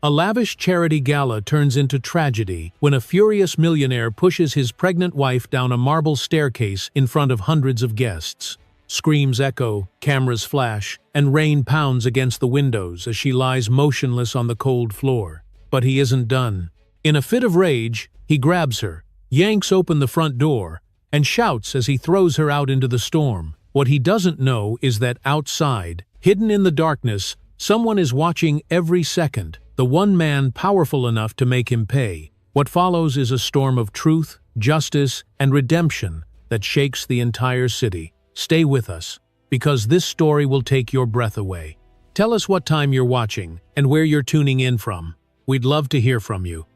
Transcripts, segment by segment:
A lavish charity gala turns into tragedy when a furious millionaire pushes his pregnant wife down a marble staircase in front of hundreds of guests. Screams echo, cameras flash, and rain pounds against the windows as she lies motionless on the cold floor. But he isn't done. In a fit of rage, he grabs her, yanks open the front door, and shouts as he throws her out into the storm. What he doesn't know is that outside, hidden in the darkness, someone is watching every second, the one man powerful enough to make him pay. What follows is a storm of truth, justice, and redemption that shakes the entire city. Stay with us, because this story will take your breath away. Tell us what time you're watching and where you're tuning in from. We'd love to hear from you.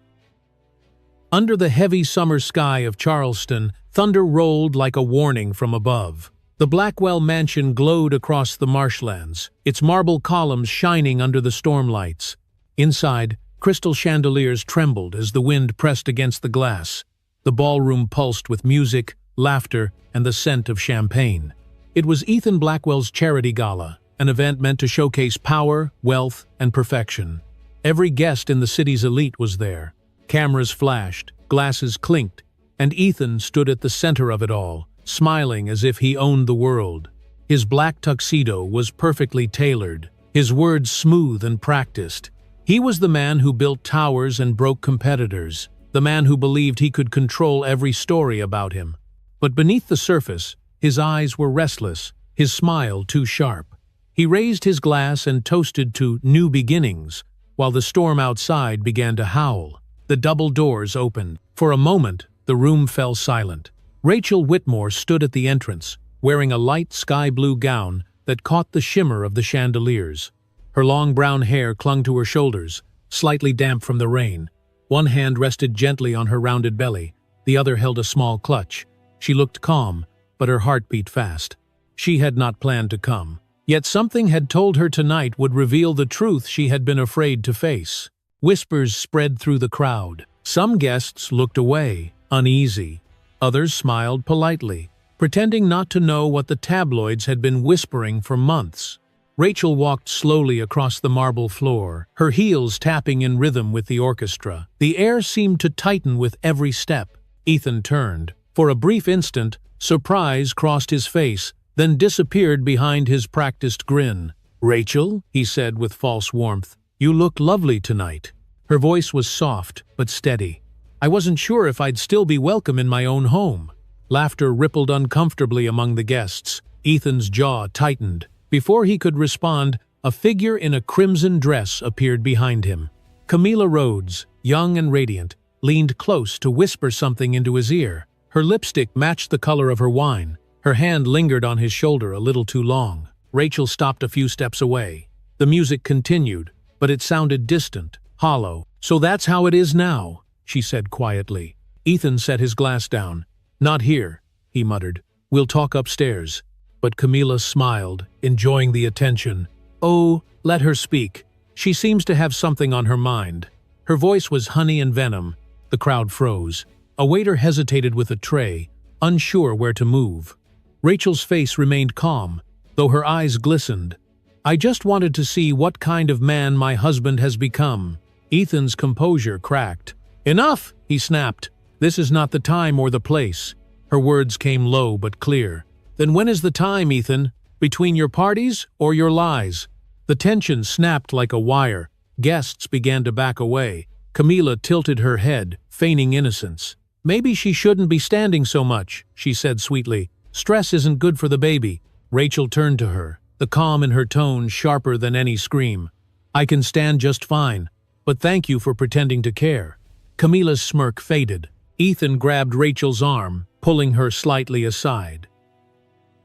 Under the heavy summer sky of Charleston, thunder rolled like a warning from above. The Blackwell mansion glowed across the marshlands, its marble columns shining under the storm lights. Inside, crystal chandeliers trembled as the wind pressed against the glass. The ballroom pulsed with music, laughter, and the scent of champagne. It was Ethan Blackwell's charity gala, an event meant to showcase power, wealth, and perfection. Every guest in the city's elite was there. Cameras flashed, glasses clinked, and Ethan stood at the center of it all, smiling as if he owned the world. His black tuxedo was perfectly tailored, his words smooth and practiced. He was the man who built towers and broke competitors, the man who believed he could control every story about him. But beneath the surface, his eyes were restless, his smile too sharp. He raised his glass and toasted to new beginnings, while the storm outside began to howl. The double doors opened. For a moment, the room fell silent. Rachel Whitmore stood at the entrance, wearing a light sky-blue gown that caught the shimmer of the chandeliers. Her long brown hair clung to her shoulders, slightly damp from the rain. One hand rested gently on her rounded belly, the other held a small clutch. She looked calm, but her heart beat fast. She had not planned to come. Yet something had told her tonight would reveal the truth she had been afraid to face. Whispers spread through the crowd. Some guests looked away, uneasy. Others smiled politely, pretending not to know what the tabloids had been whispering for months. Rachel walked slowly across the marble floor, her heels tapping in rhythm with the orchestra. The air seemed to tighten with every step. Ethan turned. For a brief instant, surprise crossed his face, then disappeared behind his practiced grin. "Rachel," he said with false warmth, "you look lovely tonight." Her voice was soft, but steady. "I wasn't sure if I'd still be welcome in my own home." Laughter rippled uncomfortably among the guests. Ethan's jaw tightened. Before he could respond, a figure in a crimson dress appeared behind him. Camilla Rhodes, young and radiant, leaned close to whisper something into his ear. Her lipstick matched the color of her wine. Her hand lingered on his shoulder a little too long. Rachel stopped a few steps away. The music continued, but it sounded distant, hollow. "So that's how it is now," she said quietly. Ethan set his glass down. "Not here," he muttered. "We'll talk upstairs." But Camilla smiled, enjoying the attention. "Oh, let her speak. She seems to have something on her mind." Her voice was honey and venom. The crowd froze. A waiter hesitated with a tray, unsure where to move. Rachel's face remained calm, though her eyes glistened. "I just wanted to see what kind of man my husband has become." Ethan's composure cracked. "Enough!" he snapped. "This is not the time or the place." Her words came low but clear. "Then when is the time, Ethan? Between your parties or your lies?" The tension snapped like a wire. Guests began to back away. Camilla tilted her head, feigning innocence. "Maybe she shouldn't be standing so much," she said sweetly. "Stress isn't good for the baby." Rachel turned to her, the calm in her tone sharper than any scream. "I can stand just fine, but thank you for pretending to care." Camilla's smirk faded. Ethan grabbed Rachel's arm, pulling her slightly aside.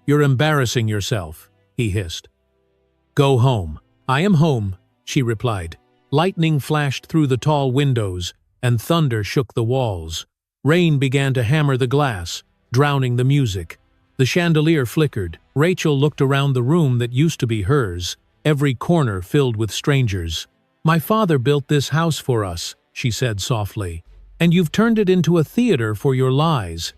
"You're embarrassing yourself," he hissed. "Go home." "I am home," she replied. Lightning flashed through the tall windows, and thunder shook the walls. Rain began to hammer the glass, drowning the music. The chandelier flickered. Rachel looked around the room that used to be hers, every corner filled with strangers. "My father built this house for us," she said softly. "And you've turned it into a theater for your lies."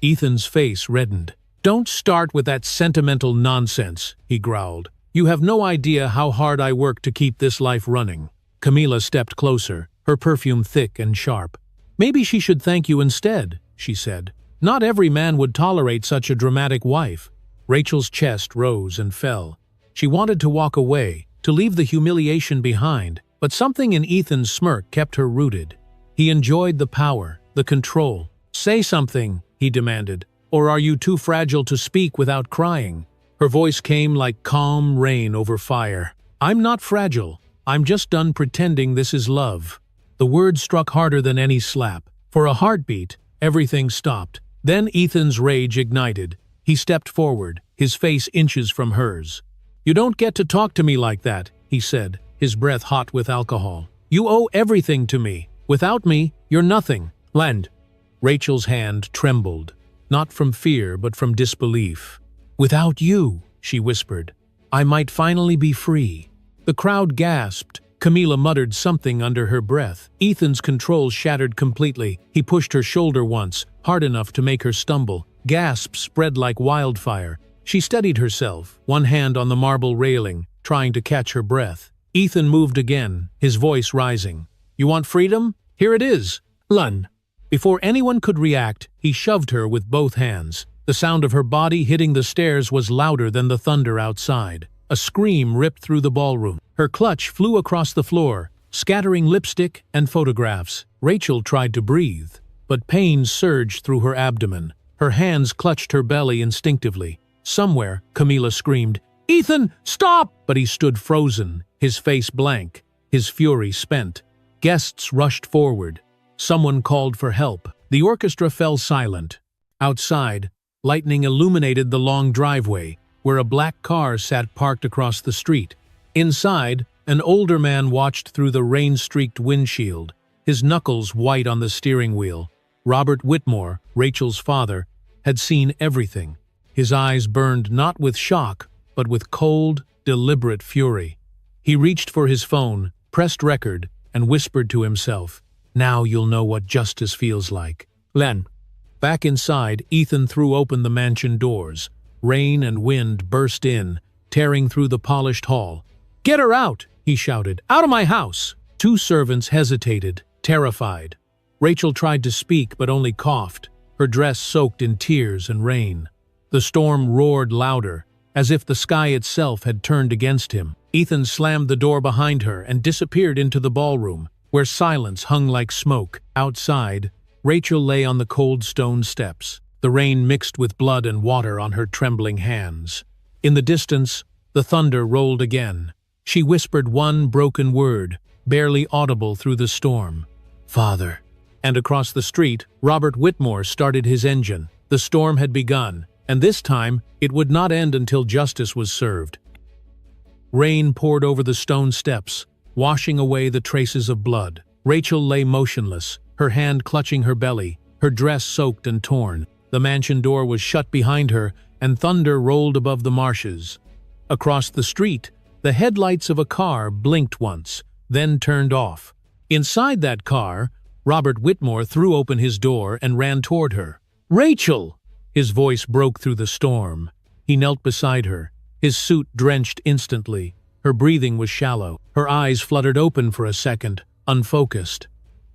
Ethan's face reddened. "Don't start with that sentimental nonsense," he growled. "You have no idea how hard I work to keep this life running." Camila stepped closer, her perfume thick and sharp. "Maybe she should thank you instead," she said. "Not every man would tolerate such a dramatic wife." Rachel's chest rose and fell. She wanted to walk away, to leave the humiliation behind, but something in Ethan's smirk kept her rooted. He enjoyed the power, the control. "Say something," he demanded, "or are you too fragile to speak without crying?" Her voice came like calm rain over fire. "I'm not fragile. I'm just done pretending this is love." The words struck harder than any slap. For a heartbeat, everything stopped. Then Ethan's rage ignited. He stepped forward, his face inches from hers. "You don't get to talk to me like that," he said, his breath hot with alcohol. "You owe everything to me. Without me, you're nothing. Lend." Rachel's hand trembled, not from fear but from disbelief. "Without you," she whispered, "I might finally be free." The crowd gasped. Camila muttered something under her breath. Ethan's control shattered completely. He pushed her shoulder once, hard enough to make her stumble. Gasps spread like wildfire. She steadied herself, one hand on the marble railing, trying to catch her breath. Ethan moved again, his voice rising. "You want freedom? Here it is. Lun." Before anyone could react, he shoved her with both hands. The sound of her body hitting the stairs was louder than the thunder outside. A scream ripped through the ballroom. Her clutch flew across the floor, scattering lipstick and photographs. Rachel tried to breathe, but pain surged through her abdomen. Her hands clutched her belly instinctively. Somewhere, Camila screamed, "Ethan, stop!" But he stood frozen, his face blank, his fury spent. Guests rushed forward. Someone called for help. The orchestra fell silent. Outside, lightning illuminated the long driveway, where a black car sat parked across the street. Inside, an older man watched through the rain-streaked windshield, his knuckles white on the steering wheel. Robert Whitmore, Rachel's father, had seen everything. His eyes burned not with shock, but with cold, deliberate fury. He reached for his phone, pressed record, and whispered to himself, "Now you'll know what justice feels like." Len. Back inside, Ethan threw open the mansion doors. Rain and wind burst in, tearing through the polished hall. "Get her out!" he shouted. "Out of my house!" Two servants hesitated, terrified. Rachel tried to speak but only coughed, her dress soaked in tears and rain. The storm roared louder, as if the sky itself had turned against him. Ethan slammed the door behind her and disappeared into the ballroom, where silence hung like smoke. Outside, Rachel lay on the cold stone steps. The rain mixed with blood and water on her trembling hands. In the distance, the thunder rolled again. She whispered one broken word, barely audible through the storm. "Father." And across the street, Robert Whitmore started his engine. The storm had begun, and this time it would not end until justice was served. Rain poured over the stone steps, washing away the traces of blood. Rachel lay motionless, her hand clutching her belly, her dress soaked and torn. The mansion door was shut behind her, and thunder rolled above the marshes. Across the street, the headlights of a car blinked once, then turned off. Inside that car, Robert Whitmore threw open his door and ran toward her. "Rachel!" His voice broke through the storm. He knelt beside her, his suit drenched instantly. Her breathing was shallow. Her eyes fluttered open for a second, unfocused.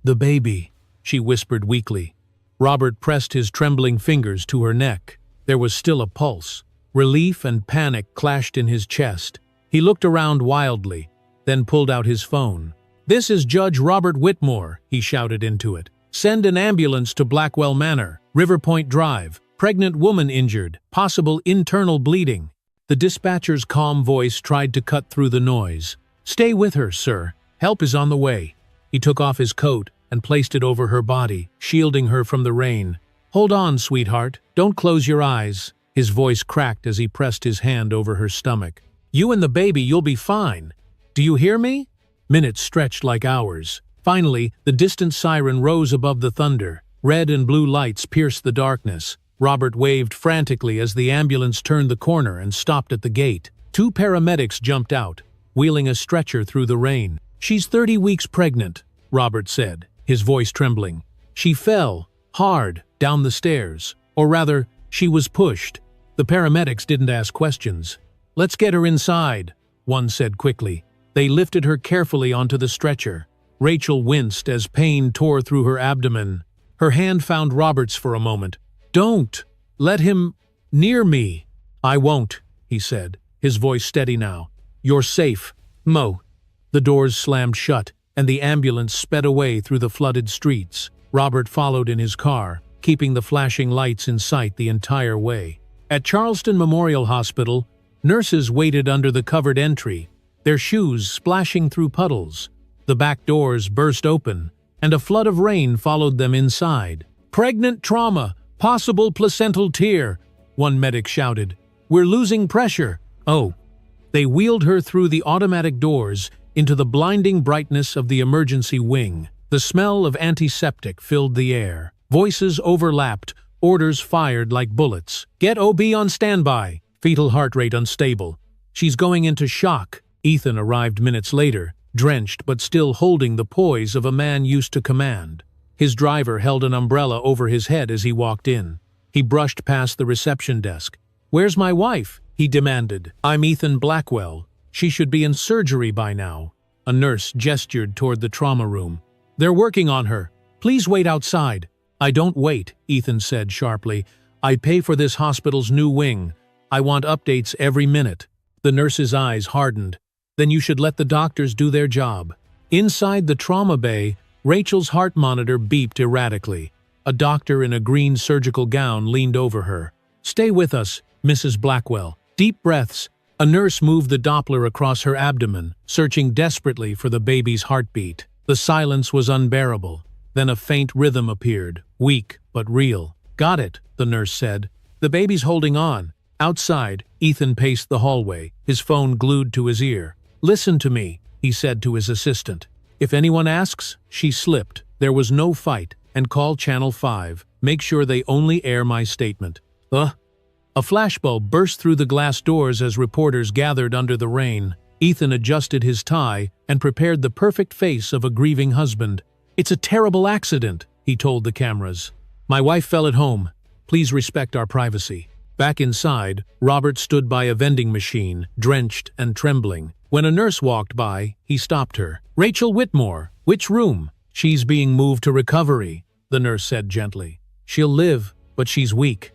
"The baby," she whispered weakly. Robert pressed his trembling fingers to her neck. There was still a pulse. Relief and panic clashed in his chest. He looked around wildly, then pulled out his phone. "This is Judge Robert Whitmore," he shouted into it. "Send an ambulance to Blackwell Manor, River Point Drive. Pregnant woman injured, possible internal bleeding." The dispatcher's calm voice tried to cut through the noise. "Stay with her, sir. Help is on the way." He took off his coat and placed it over her body, shielding her from the rain. "Hold on, sweetheart. Don't close your eyes." His voice cracked as he pressed his hand over her stomach. "You and the baby, you'll be fine. Do you hear me?" Minutes stretched like hours. Finally, the distant siren rose above the thunder. Red and blue lights pierced the darkness. Robert waved frantically as the ambulance turned the corner and stopped at the gate. Two paramedics jumped out, wheeling a stretcher through the rain. "She's 30 weeks pregnant," Robert said, his voice trembling. "She fell, hard, down the stairs. Or rather, she was pushed." The paramedics didn't ask questions. "Let's get her inside," one said quickly. They lifted her carefully onto the stretcher. Rachel winced as pain tore through her abdomen. Her hand found Robert's for a moment. "Don't! Let him near me!" "I won't," he said, his voice steady now. "You're safe, Mo." The doors slammed shut, and the ambulance sped away through the flooded streets. Robert followed in his car, keeping the flashing lights in sight the entire way. At Charleston Memorial Hospital, nurses waited under the covered entry, their shoes splashing through puddles. The back doors burst open, and a flood of rain followed them inside. "Pregnant trauma! Possible placental tear!" one medic shouted. "We're losing pressure!" "Oh." They wheeled her through the automatic doors into the blinding brightness of the emergency wing. The smell of antiseptic filled the air. Voices overlapped, orders fired like bullets. "Get OB on standby." "Fetal heart rate unstable. She's going into shock." Ethan arrived minutes later, drenched but still holding the poise of a man used to command. His driver held an umbrella over his head as he walked in. He brushed past the reception desk. "Where's my wife?" he demanded. "I'm Ethan Blackwell. She should be in surgery by now." A nurse gestured toward the trauma room. "They're working on her. Please wait outside." "I don't wait," Ethan said sharply. "I pay for this hospital's new wing. I want updates every minute." The nurse's eyes hardened. "Then you should let the doctors do their job." Inside the trauma bay, Rachel's heart monitor beeped erratically. A doctor in a green surgical gown leaned over her. "Stay with us, Mrs. Blackwell." Deep breaths. A nurse moved the Doppler across her abdomen, searching desperately for the baby's heartbeat. The silence was unbearable. Then a faint rhythm appeared, weak but real. "Got it," the nurse said. "The baby's holding on." Outside, Ethan paced the hallway, his phone glued to his ear. "Listen to me," he said to his assistant. "If anyone asks," she slipped, "there was no fight, and call Channel 5. Make sure they only air my statement." A flashbulb burst through the glass doors as reporters gathered under the rain. Ethan adjusted his tie and prepared the perfect face of a grieving husband. "It's a terrible accident," he told the cameras. "My wife fell at home. Please respect our privacy." Back inside, Robert stood by a vending machine, drenched and trembling. When a nurse walked by, he stopped her. "Rachel Whitmore, which room?" "She's being moved to recovery," the nurse said gently. "She'll live, but she's weak."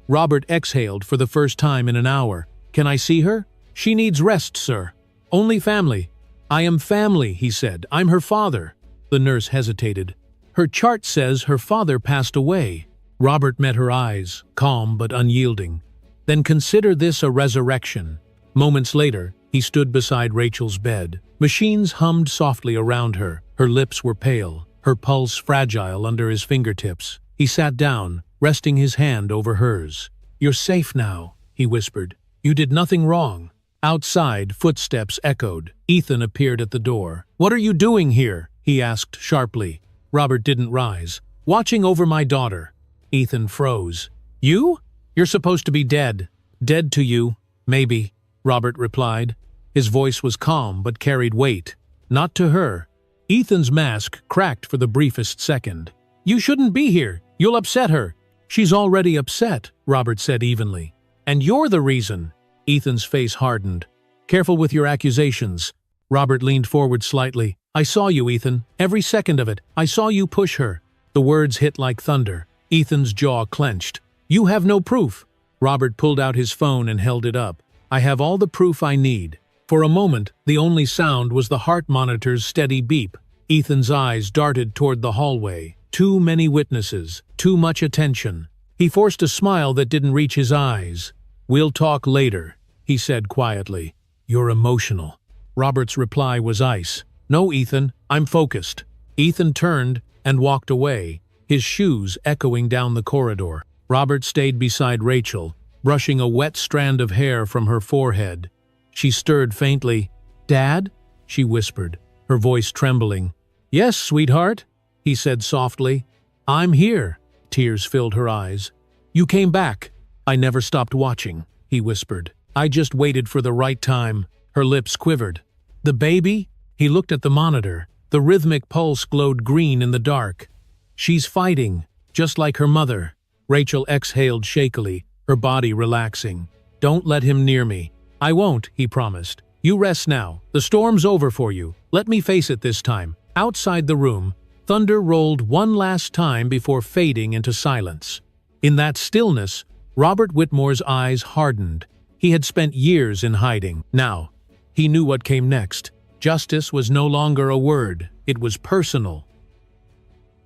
Robert exhaled for the first time in an hour. "Can I see her?" "She needs rest, sir. Only family." "I am family," he said. "I'm her father." The nurse hesitated. "Her chart says her father passed away." Robert met her eyes, calm but unyielding. "Then consider this a resurrection." Moments later, he stood beside Rachel's bed. Machines hummed softly around her. Her lips were pale, her pulse fragile under his fingertips. He sat down, resting his hand over hers. "You're safe now," he whispered. "You did nothing wrong." Outside, footsteps echoed. Ethan appeared at the door. "What are you doing here?" he asked sharply. Robert didn't rise. "Watching over my daughter." Ethan froze. "You? You're supposed to be dead." "Dead to you, maybe," Robert replied. His voice was calm but carried weight. "Not to her." Ethan's mask cracked for the briefest second. "You shouldn't be here. You'll upset her." "She's already upset," Robert said evenly. "And you're the reason." Ethan's face hardened. "Careful with your accusations." Robert leaned forward slightly. "I saw you, Ethan. Every second of it. I saw you push her." The words hit like thunder. Ethan's jaw clenched. "You have no proof." Robert pulled out his phone and held it up. "I have all the proof I need." For a moment, the only sound was the heart monitor's steady beep. Ethan's eyes darted toward the hallway. Too many witnesses, too much attention. He forced a smile that didn't reach his eyes. "We'll talk later," he said quietly. "You're emotional." Robert's reply was ice. "No, Ethan, I'm focused." Ethan turned and walked away, his shoes echoing down the corridor. Robert stayed beside Rachel, brushing a wet strand of hair from her forehead. She stirred faintly. "Dad?" she whispered, her voice trembling. "Yes, sweetheart," he said softly. "I'm here." Tears filled her eyes. "You came back." "I never stopped watching," he whispered. "I just waited for the right time." Her lips quivered. "The baby?" He looked at the monitor. The rhythmic pulse glowed green in the dark. "She's fighting, just like her mother." Rachel exhaled shakily, her body relaxing. "Don't let him near me." "I won't," he promised. You rest now. The storm's over for you. Let me face it this time." Outside the room, thunder rolled one last time before fading into silence. In that stillness, Robert Whitmore's eyes hardened. He had spent years in hiding. Now, he knew what came next. Justice was no longer a word. It was personal.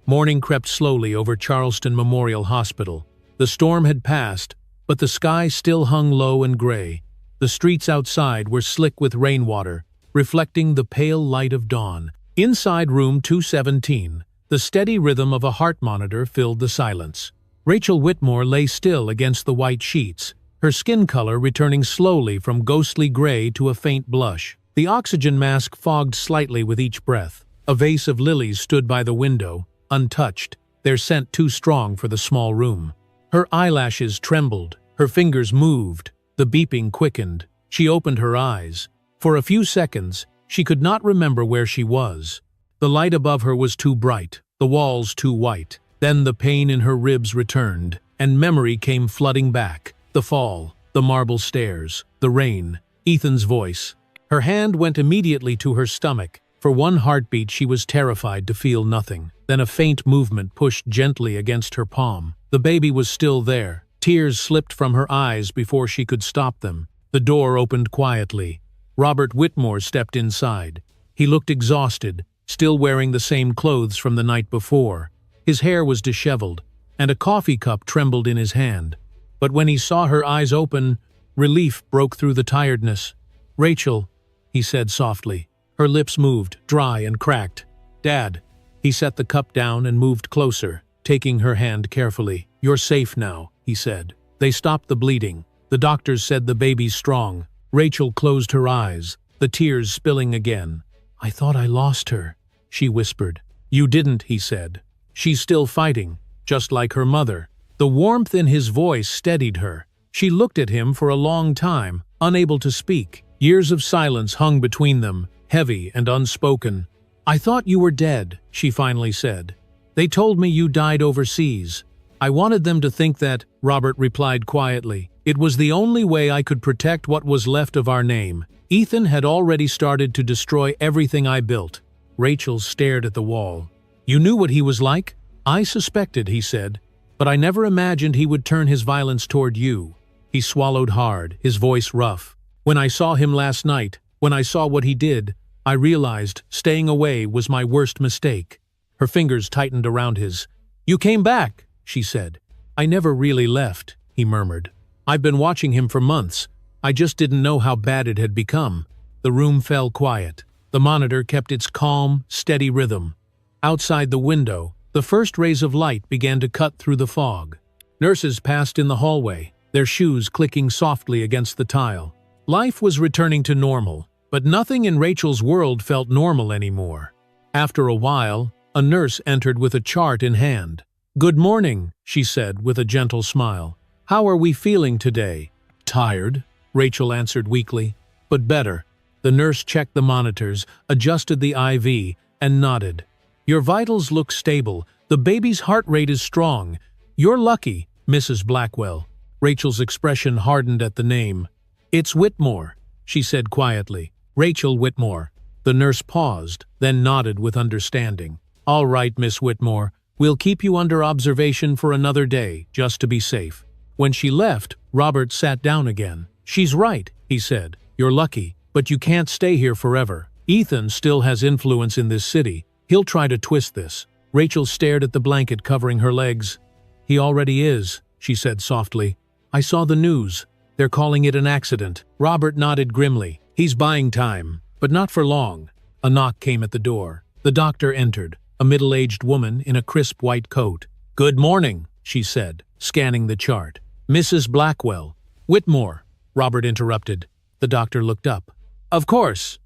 Morning crept slowly over Charleston Memorial Hospital. The storm had passed, but the sky still hung low and gray. The streets outside were slick with rainwater, reflecting the pale light of dawn. Inside room 217, the steady rhythm of a heart monitor filled the silence. Rachel Whitmore lay still against the white sheets, her skin color returning slowly from ghostly gray to a faint blush. The oxygen mask fogged slightly with each breath. A vase of lilies stood by the window, untouched, their scent too strong for the small room. Her eyelashes trembled, her fingers moved, the beeping quickened. She opened her eyes. For a few seconds, she could not remember where she was. The light above her was too bright, the walls too white. Then the pain in her ribs returned, and memory came flooding back. The fall, the marble stairs, the rain, Ethan's voice. Her hand went immediately to her stomach. For one heartbeat she was terrified to feel nothing. Then a faint movement pushed gently against her palm. The baby was still there. Tears slipped from her eyes before she could stop them. The door opened quietly. Robert Whitmore stepped inside. He looked exhausted, still wearing the same clothes from the night before. His hair was disheveled, and a coffee cup trembled in his hand. But when he saw her eyes open, relief broke through the tiredness. "Rachel," he said softly. Her lips moved, dry and cracked. "Dad." He set the cup down and moved closer, taking her hand carefully. "You're safe now," he said. They stopped the bleeding. The doctors said the baby's strong. Rachel closed her eyes, the tears spilling again. "I thought I lost her," she whispered. "You didn't," he said. "She's still fighting, just like her mother." The warmth in his voice steadied her. She looked at him for a long time, unable to speak. Years of silence hung between them, heavy and unspoken. "I thought you were dead," she finally said. "They told me you died overseas." "I wanted them to think that," Robert replied quietly. "It was the only way I could protect what was left of our name. Ethan had already started to destroy everything I built." Rachel stared at the wall. "You knew what he was like?" "I suspected," he said, "but I never imagined he would turn his violence toward you." He swallowed hard, his voice rough. "When I saw him last night, when I saw what he did, I realized staying away was my worst mistake." Her fingers tightened around his. "You came back," she said. "I never really left," he murmured. "I've been watching him for months. I just didn't know how bad it had become." The room fell quiet. The monitor kept its calm, steady rhythm. Outside the window, the first rays of light began to cut through the fog. Nurses passed in the hallway, their shoes clicking softly against the tile. Life was returning to normal, but nothing in Rachel's world felt normal anymore. After a while, a nurse entered with a chart in hand. "Good morning," she said with a gentle smile. "How are we feeling today?" "Tired," Rachel answered weakly. "But better." The nurse checked the monitors, adjusted the IV, and nodded. "Your vitals look stable. The baby's heart rate is strong. You're lucky, Mrs. Blackwell." Rachel's expression hardened at the name. "It's Whitmore," she said quietly. "Rachel Whitmore." The nurse paused, then nodded with understanding. "All right, Miss Whitmore. We'll keep you under observation for another day, just to be safe." When she left, Robert sat down again. "She's right," he said. "You're lucky, but you can't stay here forever. Ethan still has influence in this city. He'll try to twist this." Rachel stared at the blanket covering her legs. "He already is," she said softly. "I saw the news. They're calling it an accident." Robert nodded grimly. "He's buying time, but not for long." A knock came at the door. The doctor entered, a middle-aged woman in a crisp white coat. "Good morning," she said, scanning the chart. "Mrs. Blackwell." "Whitmore," Robert interrupted. The doctor looked up. "Of course.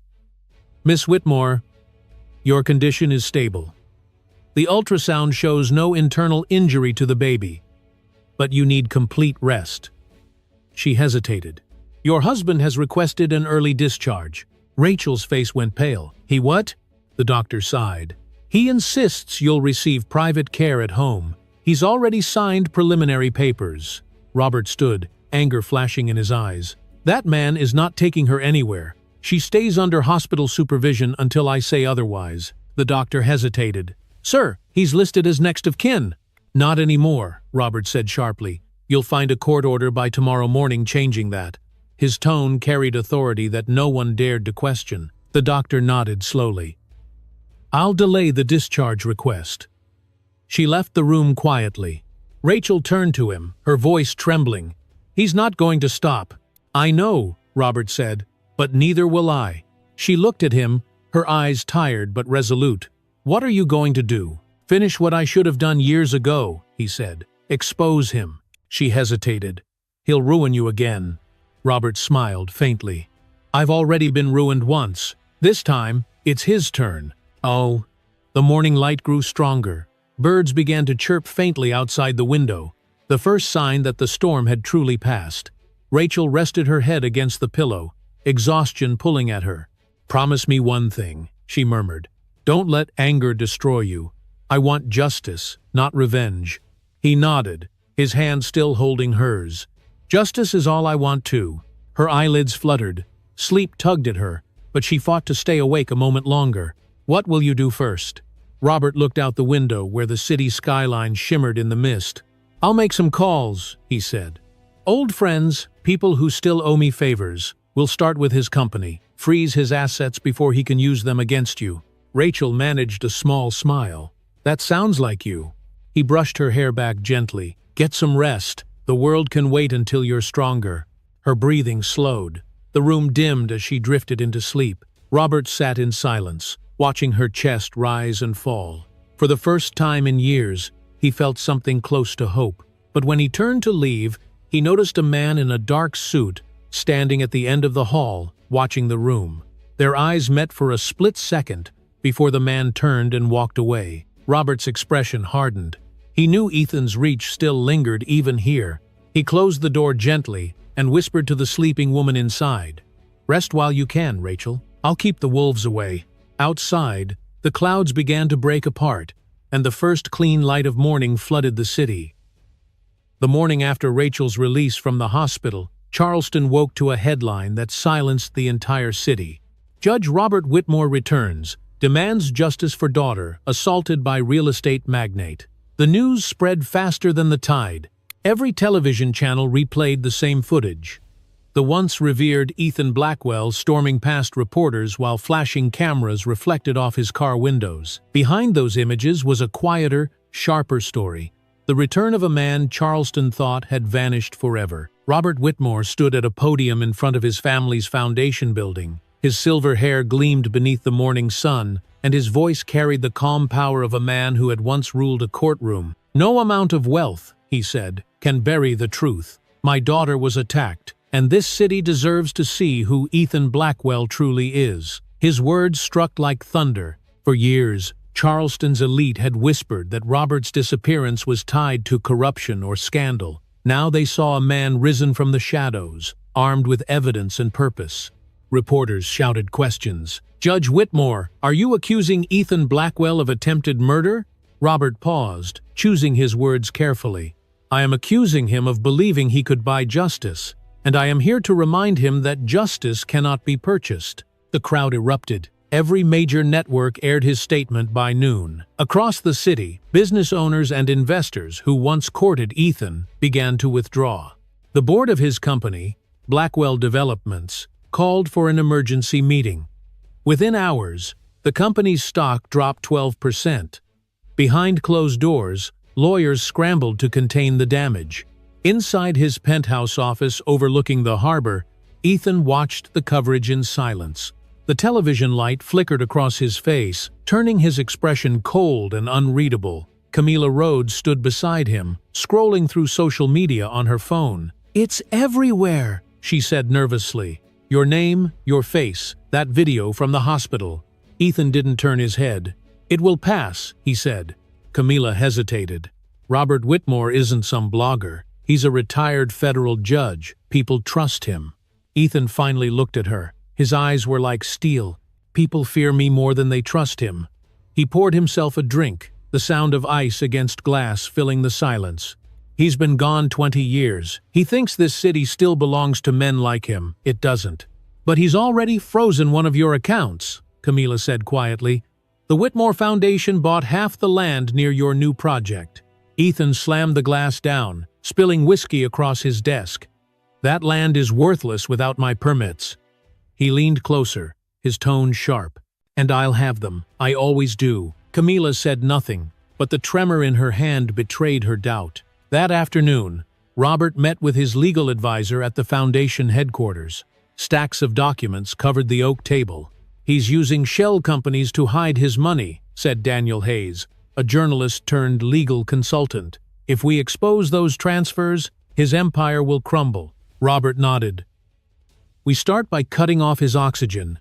Miss Whitmore, your condition is stable. The ultrasound shows no internal injury to the baby, but you need complete rest." She hesitated. "Your husband has requested an early discharge." Rachel's face went pale. "He what?" The doctor sighed. "He insists you'll receive private care at home. He's already signed preliminary papers." Robert stood, anger flashing in his eyes. "That man is not taking her anywhere. She stays under hospital supervision until I say otherwise. The doctor hesitated. Sir, he's listed as next of kin. Not anymore, Robert said sharply. You'll find a court order by tomorrow morning changing that. His tone carried authority that no one dared to question. The doctor nodded slowly. I'll delay the discharge request. She left the room quietly. Rachel turned to him, her voice trembling. He's not going to stop. I know, Robert said, but neither will I. She looked at him, her eyes tired but resolute. What are you going to do? Finish what I should have done years ago, he said. Expose him. She hesitated. He'll ruin you again. Robert smiled faintly. I've already been ruined once. This time, it's his turn. Oh. The morning light grew stronger. Birds began to chirp faintly outside the window, the first sign that the storm had truly passed. Rachel rested her head against the pillow, exhaustion pulling at her. Promise me one thing, she murmured. Don't let anger destroy you. I want justice, not revenge. He nodded, his hand still holding hers. Justice is all I want too. Her eyelids fluttered. Sleep tugged at her, but she fought to stay awake a moment longer. What will you do first? Robert looked out the window where the city skyline shimmered in the mist. I'll make some calls, he said. Old friends, people who still owe me favors. We'll start with his company. Freeze his assets before he can use them against you. Rachel managed a small smile. That sounds like you. He brushed her hair back gently. Get some rest. The world can wait until you're stronger. Her breathing slowed. The room dimmed as she drifted into sleep. Robert sat in silence, watching her chest rise and fall. For the first time in years, he felt something close to hope. But when he turned to leave, he noticed a man in a dark suit standing at the end of the hall, watching the room. Their eyes met for a split second before the man turned and walked away. Robert's expression hardened. He knew Ethan's reach still lingered even here. He closed the door gently and whispered to the sleeping woman inside. Rest while you can, Rachel. I'll keep the wolves away. Outside, the clouds began to break apart, and the first clean light of morning flooded the city. The morning after Rachel's release from the hospital, Charleston woke to a headline that silenced the entire city. Judge Robert Whitmore returns, demands justice for daughter assaulted by real estate magnate. The news spread faster than the tide. Every television channel replayed the same footage. The once revered Ethan Blackwell storming past reporters while flashing cameras reflected off his car windows. Behind those images was a quieter, sharper story. The return of a man Charleston thought had vanished forever. Robert Whitmore stood at a podium in front of his family's foundation building. His silver hair gleamed beneath the morning sun, and his voice carried the calm power of a man who had once ruled a courtroom. No amount of wealth, he said, can bury the truth. My daughter was attacked, and this city deserves to see who Ethan Blackwell truly is. His words struck like thunder. For years, Charleston's elite had whispered that Robert's disappearance was tied to corruption or scandal. Now they saw a man risen from the shadows, armed with evidence and purpose. Reporters shouted questions. Judge Whitmore, are you accusing Ethan Blackwell of attempted murder? Robert paused, choosing his words carefully. I am accusing him of believing he could buy justice, and I am here to remind him that justice cannot be purchased. The crowd erupted. Every major network aired his statement by noon. Across the city, business owners and investors who once courted Ethan began to withdraw. The board of his company, Blackwell Developments, called for an emergency meeting. Within hours, the company's stock dropped 12%. Behind closed doors, lawyers scrambled to contain the damage. Inside his penthouse office overlooking the harbor, Ethan watched the coverage in silence. The television light flickered across his face, turning his expression cold and unreadable. Camila Rhodes stood beside him, scrolling through social media on her phone. It's everywhere, she said nervously. Your name, your face, that video from the hospital. Ethan didn't turn his head. It will pass, he said. Camila hesitated. Robert Whitmore isn't some blogger. He's a retired federal judge. People trust him. Ethan finally looked at her. His eyes were like steel. People fear me more than they trust him. He poured himself a drink, the sound of ice against glass filling the silence. He's been gone 20 years. He thinks this city still belongs to men like him. It doesn't. But he's already frozen one of your accounts, Camila said quietly. The Whitmore Foundation bought half the land near your new project. Ethan slammed the glass down, spilling whiskey across his desk. That land is worthless without my permits. He leaned closer, his tone sharp. And I'll have them. I always do. Camila said nothing, but the tremor in her hand betrayed her doubt. That afternoon, Robert met with his legal advisor at the foundation headquarters. Stacks of documents covered the oak table. He's using shell companies to hide his money, said Daniel Hayes, a journalist turned legal consultant. If we expose those transfers, his empire will crumble. Robert nodded. We start by cutting off his oxygen.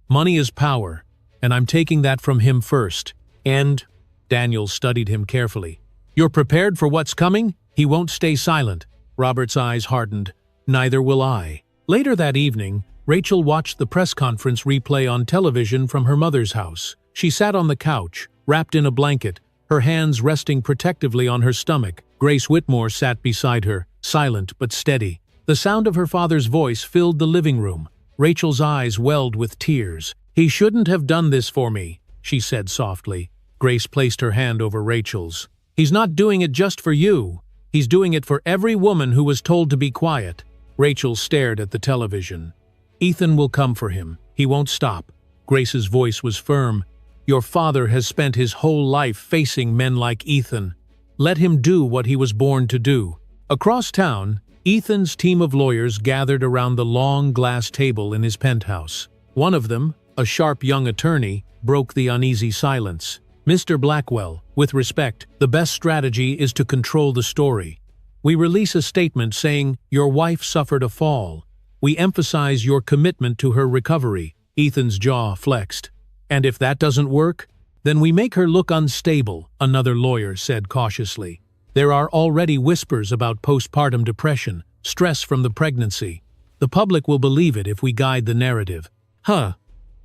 Money is power, and I'm taking that from him first. And, Daniel studied him carefully. You're prepared for what's coming? He won't stay silent. Robert's eyes hardened. Neither will I. Later that evening, Rachel watched the press conference replay on television from her mother's house. She sat on the couch, wrapped in a blanket, her hands resting protectively on her stomach. Grace Whitmore sat beside her, silent but steady. The sound of her father's voice filled the living room. Rachel's eyes welled with tears. He shouldn't have done this for me, she said softly. Grace placed her hand over Rachel's. He's not doing it just for you. He's doing it for every woman who was told to be quiet. Rachel stared at the television. Ethan will come for him. He won't stop. Grace's voice was firm. Your father has spent his whole life facing men like Ethan. Let him do what he was born to do. Across town, Ethan's team of lawyers gathered around the long glass table in his penthouse. One of them, a sharp young attorney, broke the uneasy silence. Mr. Blackwell, with respect, the best strategy is to control the story. We release a statement saying, your wife suffered a fall. We emphasize your commitment to her recovery. Ethan's jaw flexed. And if that doesn't work, then we make her look unstable, another lawyer said cautiously. There are already whispers about postpartum depression, stress from the pregnancy. The public will believe it if we guide the narrative. Huh.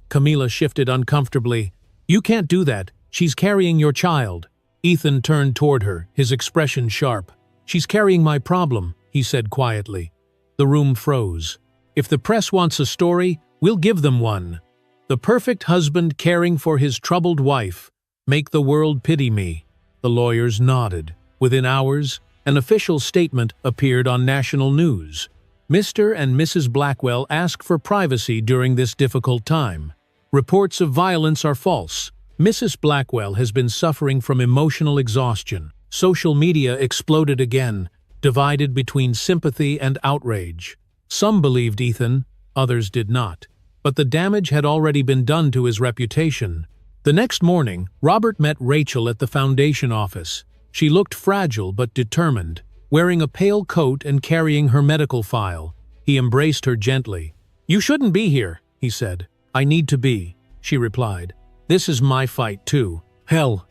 Camila shifted uncomfortably. You can't do that. She's carrying your child. Ethan turned toward her, his expression sharp. She's carrying my problem, he said quietly. The room froze. If the press wants a story, we'll give them one. The perfect husband caring for his troubled wife. Make the world pity me. The lawyers nodded. Within hours, an official statement appeared on national news. Mr. and Mrs. Blackwell ask for privacy during this difficult time. Reports of violence are false. Mrs. Blackwell has been suffering from emotional exhaustion. Social media exploded again, divided between sympathy and outrage. Some believed Ethan, others did not. But the damage had already been done to his reputation. The next morning, Robert met Rachel at the foundation office. She looked fragile but determined, wearing a pale coat and carrying her medical file. He embraced her gently. You shouldn't be here, he said. I need to be, she replied. This is my fight too. Hell.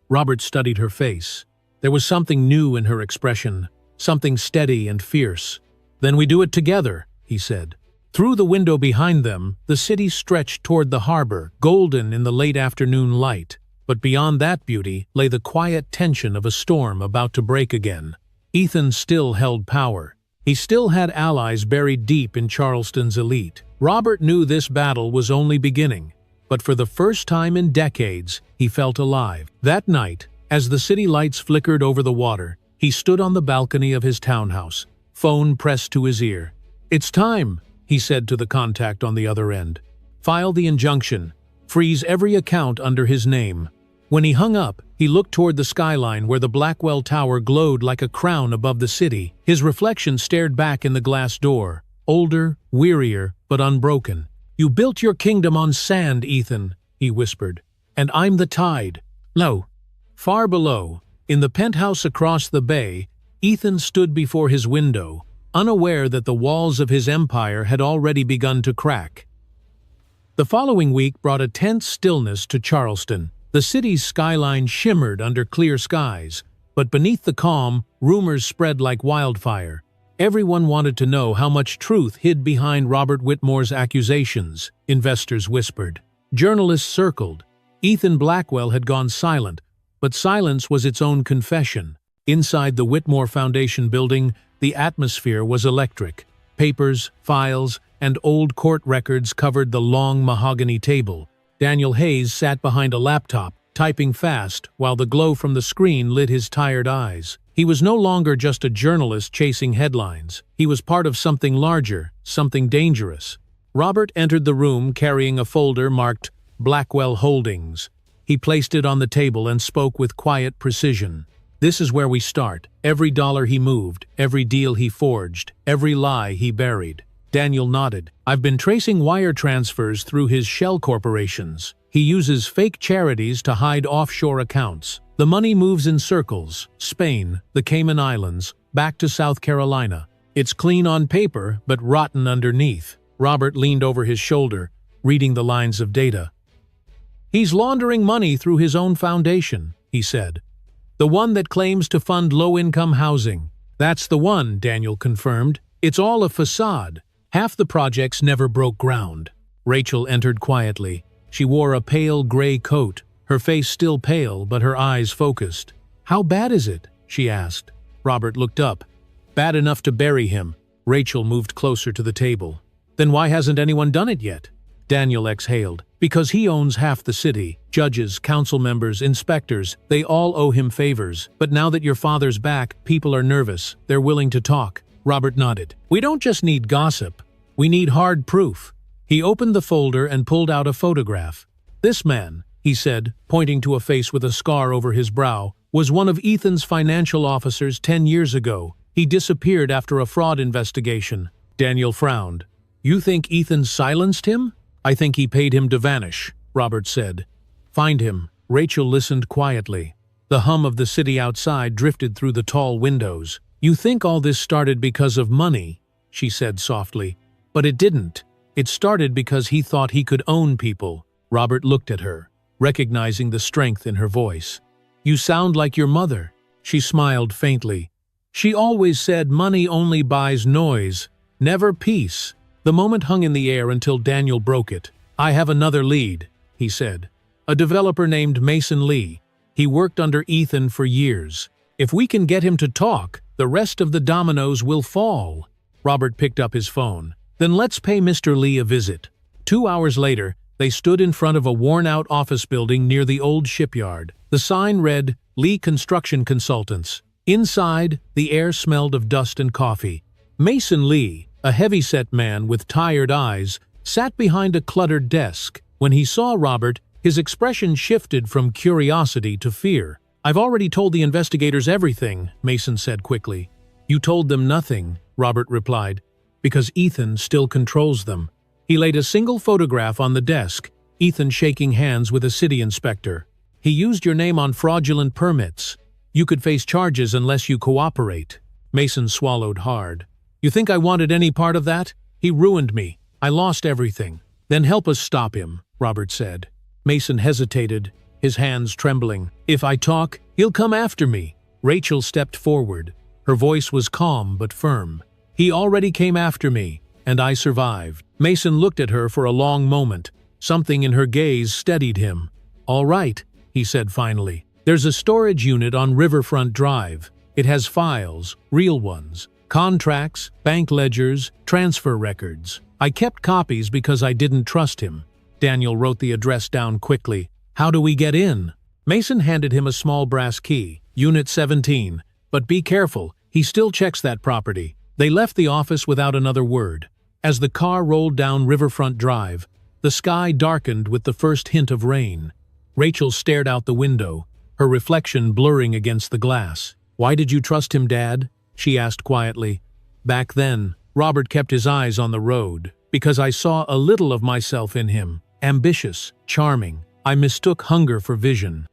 Robert studied her face. There was something new in her expression, something steady and fierce. Then we do it together, he said. Through the window behind them, the city stretched toward the harbor, golden in the late afternoon light. But beyond that beauty lay the quiet tension of a storm about to break again. Ethan still held power. He still had allies buried deep in Charleston's elite. Robert knew this battle was only beginning. But for the first time in decades, he felt alive. That night, as the city lights flickered over the water, he stood on the balcony of his townhouse, phone pressed to his ear. It's time, he said to the contact on the other end. File the injunction. Freeze every account under his name. When he hung up, he looked toward the skyline where the Blackwell Tower glowed like a crown above the city. His reflection stared back in the glass door, older, wearier, but unbroken. You built your kingdom on sand, Ethan, he whispered, and I'm the tide. No. Far below, in the penthouse across the bay, Ethan stood before his window, unaware that the walls of his empire had already begun to crack. The following week brought a tense stillness to Charleston. The city's skyline shimmered under clear skies, but beneath the calm, rumors spread like wildfire. Everyone wanted to know how much truth hid behind Robert Whitmore's accusations, investors whispered. Journalists circled. Ethan Blackwell had gone silent, but silence was its own confession. Inside the Whitmore Foundation building, the atmosphere was electric. Papers, files, and old court records covered the long mahogany table. Daniel Hayes sat behind a laptop, typing fast, while the glow from the screen lit his tired eyes. He was no longer just a journalist chasing headlines. He was part of something larger, something dangerous. Robert entered the room carrying a folder marked Blackwell Holdings. He placed it on the table and spoke with quiet precision. "This is where we start. Every dollar he moved, every deal he forged, every lie he buried." Daniel nodded. "I've been tracing wire transfers through his shell corporations. He uses fake charities to hide offshore accounts. The money moves in circles: Spain, the Cayman Islands, back to South Carolina. It's clean on paper, but rotten underneath." Robert leaned over his shoulder, reading the lines of data. "He's laundering money through his own foundation," he said. "The one that claims to fund low-income housing." "That's the one," Daniel confirmed. "It's all a facade. Half the projects never broke ground." Rachel entered quietly. She wore a pale gray coat, her face still pale but her eyes focused. "How bad is it?" she asked. Robert looked up. "Bad enough to bury him." Rachel moved closer to the table. "Then why hasn't anyone done it yet?" Daniel exhaled. "Because he owns half the city. Judges, council members, inspectors, they all owe him favors. But now that your father's back, people are nervous. They're willing to talk." Robert nodded. "We don't just need gossip. We need hard proof." He opened the folder and pulled out a photograph. "This man," he said, pointing to a face with a scar over his brow, "was one of Ethan's financial officers 10 years ago. He disappeared after a fraud investigation." Daniel frowned. "You think Ethan silenced him?" "I think he paid him to vanish," Robert said. "Find him." Rachel listened quietly. The hum of the city outside drifted through the tall windows. "You think all this started because of money," she said softly. "But it didn't. It started because he thought he could own people." Robert looked at her, recognizing the strength in her voice. "You sound like your mother." She smiled faintly. "She always said money only buys noise, never peace." The moment hung in the air until Daniel broke it. "I have another lead," he said. "A developer named Mason Lee. He worked under Ethan for years. If we can get him to talk, the rest of the dominoes will fall." Robert picked up his phone. "Then let's pay Mr. Lee a visit." 2 hours later, they stood in front of a worn-out office building near the old shipyard. The sign read, "Lee Construction Consultants." Inside, the air smelled of dust and coffee. Mason Lee, a heavy-set man with tired eyes, sat behind a cluttered desk. When he saw Robert, his expression shifted from curiosity to fear. "I've already told the investigators everything," Mason said quickly. "You told them nothing," Robert replied, "because Ethan still controls them." He laid a single photograph on the desk, Ethan shaking hands with a city inspector. "He used your name on fraudulent permits. You could face charges unless you cooperate." Mason swallowed hard. "You think I wanted any part of that? He ruined me. I lost everything." "Then help us stop him," Robert said. Mason hesitated, his hands trembling. "If I talk, he'll come after me." Rachel stepped forward. Her voice was calm but firm. "He already came after me, and I survived." Mason looked at her for a long moment. Something in her gaze steadied him. "All right," he said finally. "There's a storage unit on Riverfront Drive. It has files, real ones, contracts, bank ledgers, transfer records. I kept copies because I didn't trust him." Daniel wrote the address down quickly. "How do we get in?" Mason handed him a small brass key. "Unit 17. But be careful, he still checks that property." They left the office without another word. As the car rolled down Riverfront Drive, the sky darkened with the first hint of rain. Rachel stared out the window, her reflection blurring against the glass. "Why did you trust him, Dad?" she asked quietly. "Back then," Robert kept his eyes on the road, "because I saw a little of myself in him. Ambitious, charming. I mistook hunger for vision."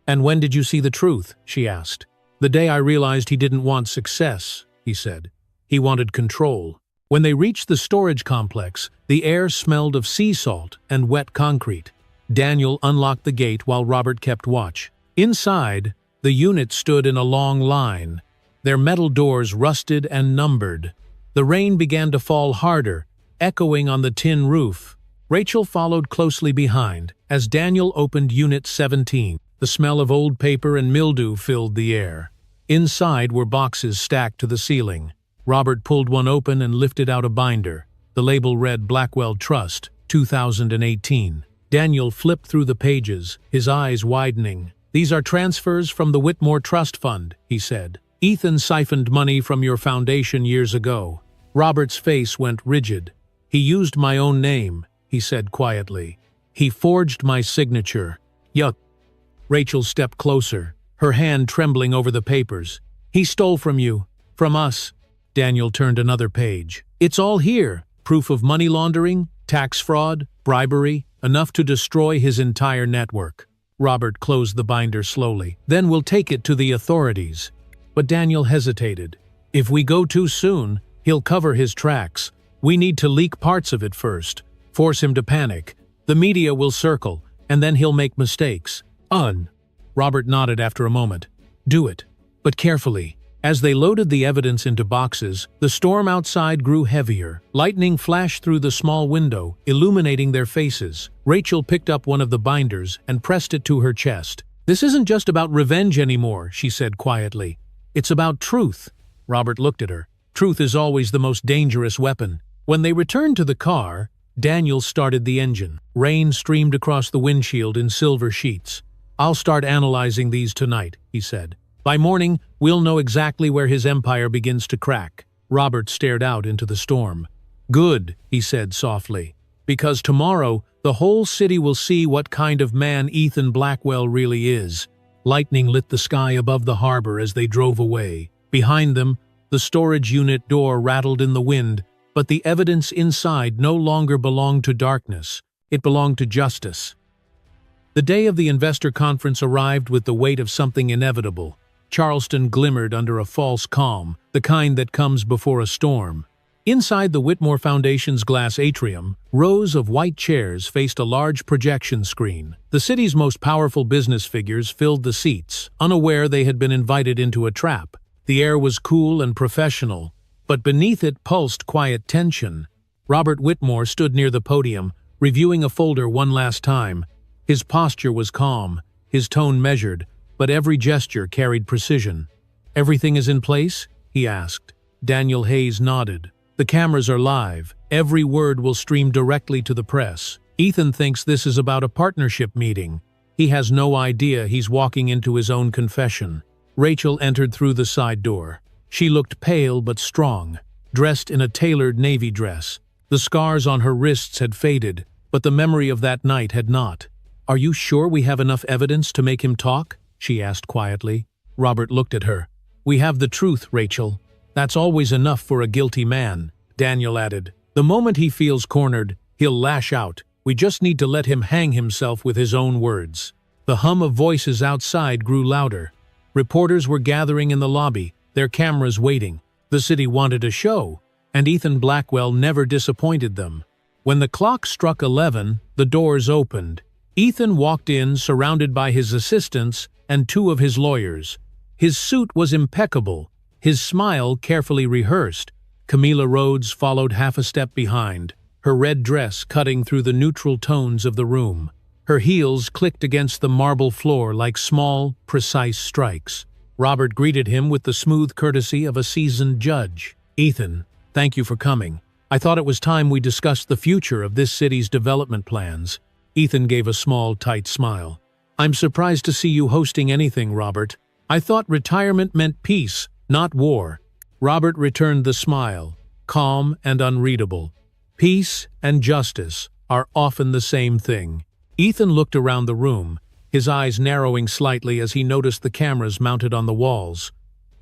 "And when did you see the truth?" she asked. "The day I realized he didn't want success," he said. "He wanted control." When they reached the storage complex, the air smelled of sea salt and wet concrete. Daniel unlocked the gate while Robert kept watch. Inside, the unit stood in a long line, their metal doors rusted and numbered. The rain began to fall harder, echoing on the tin roof. Rachel followed closely behind as Daniel opened Unit 17. The smell of old paper and mildew filled the air. Inside were boxes stacked to the ceiling. Robert pulled one open and lifted out a binder. The label read Blackwell Trust, 2018. Daniel flipped through the pages, his eyes widening. "These are transfers from the Whitmore Trust Fund," he said. "Ethan siphoned money from your foundation years ago." Robert's face went rigid. "He used my own name," he said quietly. "He forged my signature." "Yuck." Rachel stepped closer, her hand trembling over the papers. "He stole from you. From us." Daniel turned another page. "It's all here. Proof of money laundering, tax fraud, bribery, enough to destroy his entire network." Robert closed the binder slowly. "Then we'll take it to the authorities." But Daniel hesitated. "If we go too soon, he'll cover his tracks. We need to leak parts of it first. Force him to panic. The media will circle, and then he'll make mistakes." Robert nodded after a moment. "Do it, but carefully." As they loaded the evidence into boxes, the storm outside grew heavier. Lightning flashed through the small window, illuminating their faces. Rachel picked up one of the binders and pressed it to her chest. "This isn't just about revenge anymore," she said quietly. "It's about truth." Robert looked at her. Truth is always the most dangerous weapon. When they returned to the car, Daniel started the engine. Rain streamed across the windshield in silver sheets. "I'll start analyzing these tonight," he said. "By morning, we'll know exactly where his empire begins to crack." Robert stared out into the storm. "Good," he said softly, "because tomorrow the whole city will see what kind of man Ethan Blackwell really is." Lightning lit the sky above the harbor as they drove away. Behind them, the storage unit door rattled in the wind, but the evidence inside no longer belonged to darkness. It belonged to justice. The day of the investor conference arrived with the weight of something inevitable. Charleston glimmered under a false calm, the kind that comes before a storm. Inside the Whitmore Foundation's glass atrium, rows of white chairs faced a large projection screen. The city's most powerful business figures filled the seats, unaware they had been invited into a trap. The air was cool and professional, but beneath it pulsed quiet tension. Robert Whitmore stood near the podium, reviewing a folder one last time. His posture was calm, his tone measured, but every gesture carried precision. "Everything is in place?" he asked. Daniel Hayes nodded. "The cameras are live. Every word will stream directly to the press. Ethan thinks this is about a partnership meeting. He has no idea he's walking into his own confession." Rachel entered through the side door. She looked pale but strong, dressed in a tailored navy dress. The scars on her wrists had faded, but the memory of that night had not. "Are you sure we have enough evidence to make him talk?" she asked quietly. Robert looked at her. "We have the truth, Rachel. That's always enough for a guilty man," Daniel added. "The moment he feels cornered, he'll lash out. We just need to let him hang himself with his own words." The hum of voices outside grew louder. Reporters were gathering in the lobby, their cameras waiting. The city wanted a show, and Ethan Blackwell never disappointed them. When the clock struck 11, the doors opened. Ethan walked in, surrounded by his assistants and two of his lawyers. His suit was impeccable, his smile carefully rehearsed. Camila Rhodes followed half a step behind, her red dress cutting through the neutral tones of the room. Her heels clicked against the marble floor like small, precise strikes. Robert greeted him with the smooth courtesy of a seasoned judge. "Ethan, thank you for coming. I thought it was time we discussed the future of this city's development plans." Ethan gave a small, tight smile. "I'm surprised to see you hosting anything, Robert. I thought retirement meant peace, not war." Robert returned the smile, calm and unreadable. Peace and justice are often the same thing. Ethan looked around the room, his eyes narrowing slightly as he noticed the cameras mounted on the walls.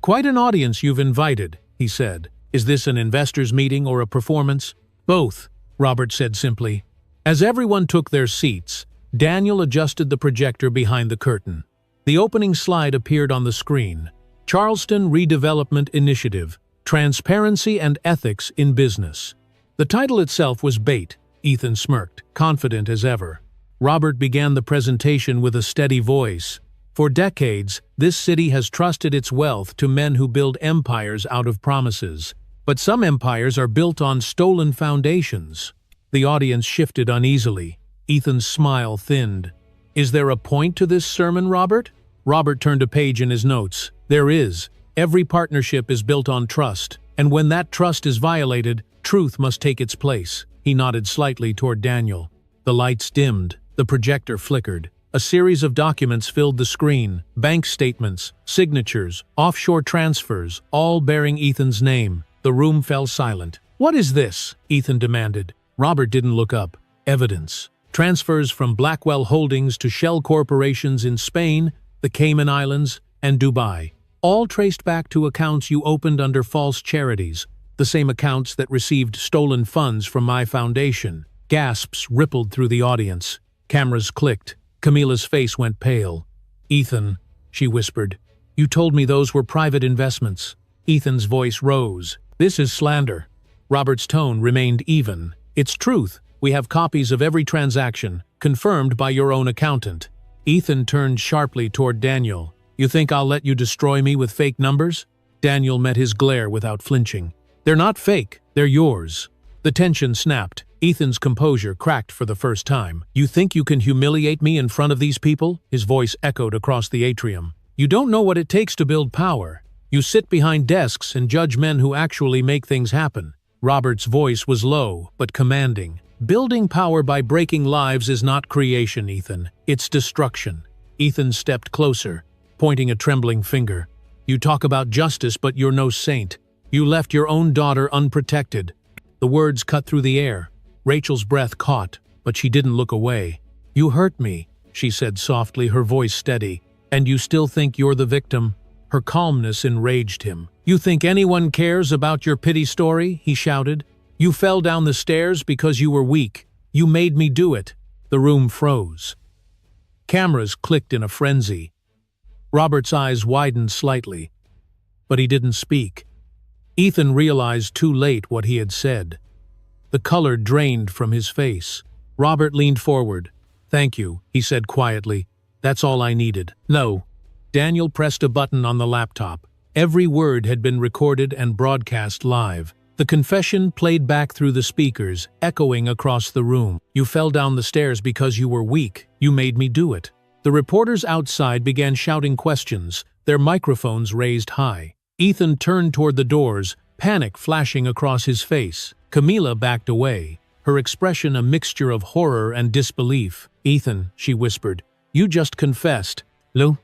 "Quite an audience you've invited," he said. "Is this an investors' meeting or a performance?" "Both," Robert said simply. As everyone took their seats, Daniel adjusted the projector behind the curtain. The opening slide appeared on the screen. Charleston Redevelopment Initiative, Transparency and Ethics in Business. The title itself was bait. Ethan smirked, confident as ever. Robert began the presentation with a steady voice. "For decades, this city has trusted its wealth to men who build empires out of promises. But some empires are built on stolen foundations." The audience shifted uneasily. Ethan's smile thinned. "Is there a point to this sermon, Robert?" Robert turned a page in his notes. "There is. Every partnership is built on trust, and when that trust is violated, Truth must take its place. He nodded slightly toward Daniel. The lights dimmed. The projector flickered. A series of documents filled the screen. Bank statements, signatures, offshore transfers, all bearing Ethan's name. The room fell silent. "What is this?" Ethan demanded. Robert didn't look up. "Evidence. Transfers from Blackwell Holdings to shell corporations in Spain, the Cayman Islands, and Dubai. All traced back to accounts you opened under false charities, the same accounts that received stolen funds from my foundation." Gasps rippled through the audience. Cameras clicked. Camila's face went pale. "Ethan," she whispered, "you told me those were private investments." Ethan's voice rose. "This is slander." Robert's tone remained even. "It's truth. We have copies of every transaction, confirmed by your own accountant." Ethan turned sharply toward Daniel. "You think I'll let you destroy me with fake numbers?" Daniel met his glare without flinching. "They're not fake. They're yours." The tension snapped. Ethan's composure cracked for the first time. "You think you can humiliate me in front of these people?" His voice echoed across the atrium. "You don't know what it takes to build power. You sit behind desks and judge men who actually make things happen." Robert's voice was low, but commanding. "Building power by breaking lives is not creation, Ethan. It's destruction." Ethan stepped closer, pointing a trembling finger. "You talk about justice, but you're no saint. You left your own daughter unprotected." The words cut through the air. Rachel's breath caught, but she didn't look away. "You hurt me," she said softly, her voice steady. "And you still think you're the victim?" Her calmness enraged him. "You think anyone cares about your pity story?" he shouted. "You fell down the stairs because you were weak. You made me do it." The room froze. Cameras clicked in a frenzy. Robert's eyes widened slightly, but he didn't speak. Ethan realized too late what he had said. The color drained from his face. Robert leaned forward. "Thank you," he said quietly. "That's all I needed." "No." Daniel pressed a button on the laptop. Every word had been recorded and broadcast live. The confession played back through the speakers, echoing across the room. "You fell down the stairs because you were weak. You made me do it." The reporters outside began shouting questions, their microphones raised high. Ethan turned toward the doors, panic flashing across his face. Camila backed away, her expression a mixture of horror and disbelief. "Ethan," she whispered, "you just confessed." "Lou?"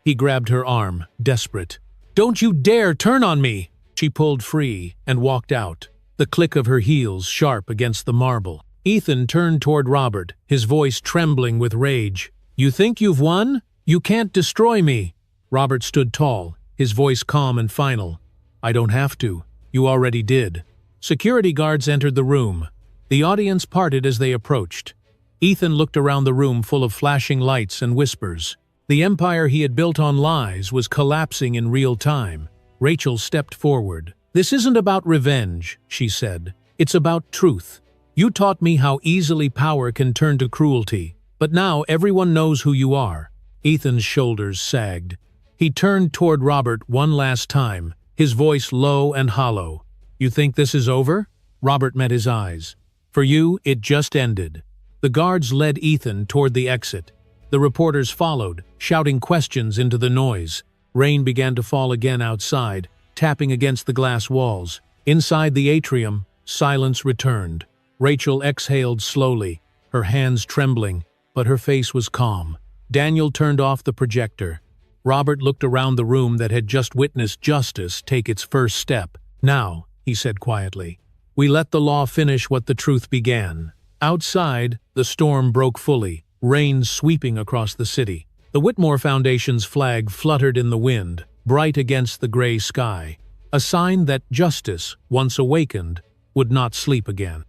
He grabbed her arm, desperate. "Don't you dare turn on me!" She pulled free and walked out, the click of her heels sharp against the marble. Ethan turned toward Robert, his voice trembling with rage. "You think you've won? You can't destroy me." Robert stood tall, his voice calm and final. "I don't have to. You already did." Security guards entered the room. The audience parted as they approached. Ethan looked around the room full of flashing lights and whispers. The empire he had built on lies was collapsing in real time. Rachel stepped forward. "This isn't about revenge," she said. "It's about truth. You taught me how easily power can turn to cruelty, but now everyone knows who you are." Ethan's shoulders sagged. He turned toward Robert one last time, his voice low and hollow. "You think this is over?" Robert met his eyes. "For you, it just ended." The guards led Ethan toward the exit. The reporters followed, shouting questions into the noise. Rain began to fall again outside, tapping against the glass walls. Inside the atrium, silence returned. Rachel exhaled slowly, her hands trembling, but her face was calm. Daniel turned off the projector. Robert looked around the room that had just witnessed justice take its first step. "Now," he said quietly, "we let the law finish what the truth began." Outside, the storm broke fully, rain sweeping across the city. The Whitmore Foundation's flag fluttered in the wind, bright against the gray sky, a sign that justice, once awakened, would not sleep again.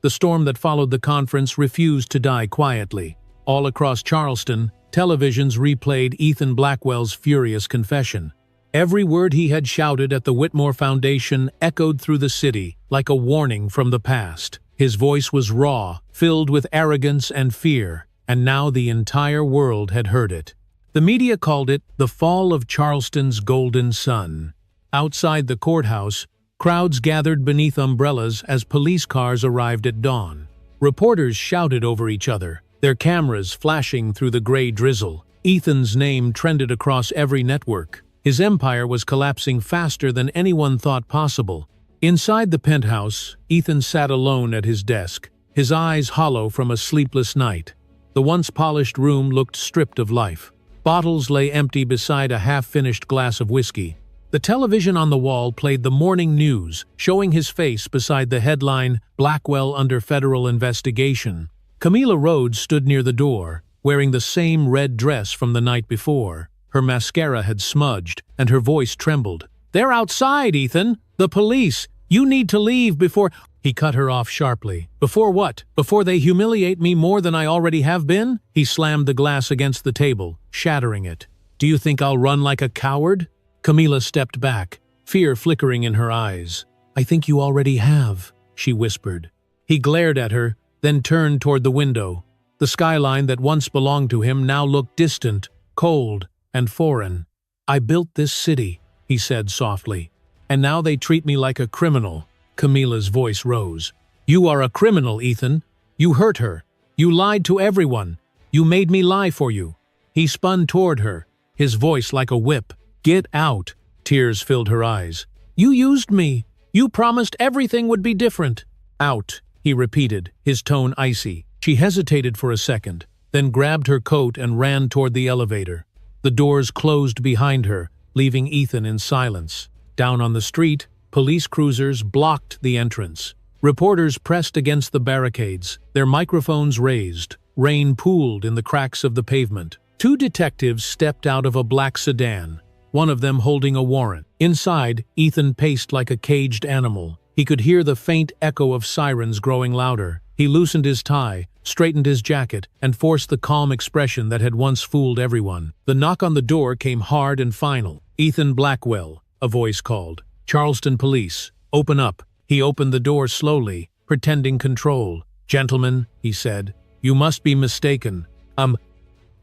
The storm that followed the conference refused to die quietly. All across Charleston, televisions replayed Ethan Blackwell's furious confession. Every word he had shouted at the Whitmore Foundation echoed through the city like a warning from the past. His voice was raw, filled with arrogance and fear, and now the entire world had heard it. The media called it the fall of Charleston's golden sun. Outside the courthouse, crowds gathered beneath umbrellas as police cars arrived at dawn. Reporters shouted over each other, their cameras flashing through the gray drizzle. Ethan's name trended across every network. His empire was collapsing faster than anyone thought possible. Inside the penthouse, Ethan sat alone at his desk, his eyes hollow from a sleepless night. The once polished room looked stripped of life. Bottles lay empty beside a half-finished glass of whiskey. The television on the wall played the morning news, showing his face beside the headline, "Blackwell under federal investigation." Camila Rhodes stood near the door, wearing the same red dress from the night before. Her mascara had smudged, and her voice trembled. "They're outside, Ethan! The police! You need to leave before—" He cut her off sharply. "Before what? Before they humiliate me more than I already have been?" He slammed the glass against the table, shattering it. "Do you think I'll run like a coward?" Camila stepped back, fear flickering in her eyes. "I think you already have," she whispered. He glared at her, then turned toward the window. The skyline that once belonged to him now looked distant, cold, and foreign. "I built this city," he said softly, "and now they treat me like a criminal." Camila's voice rose. "You are a criminal, Ethan. You hurt her. You lied to everyone. You made me lie for you." He spun toward her, his voice like a whip. "Get out." Tears filled her eyes. "You used me. You promised everything would be different." "Out," he repeated, his tone icy. She hesitated for a second, then grabbed her coat and ran toward the elevator. The doors closed behind her, leaving Ethan in silence. Down on the street, police cruisers blocked the entrance. Reporters pressed against the barricades, their microphones raised. Rain pooled in the cracks of the pavement. Two detectives stepped out of a black sedan, one of them holding a warrant. Inside, Ethan paced like a caged animal. He could hear the faint echo of sirens growing louder. He loosened his tie, straightened his jacket, and forced the calm expression that had once fooled everyone. The knock on the door came hard and final. "Ethan Blackwell," a voice called. "Charleston Police, open up." He opened the door slowly, pretending control. "Gentlemen," he said, "you must be mistaken.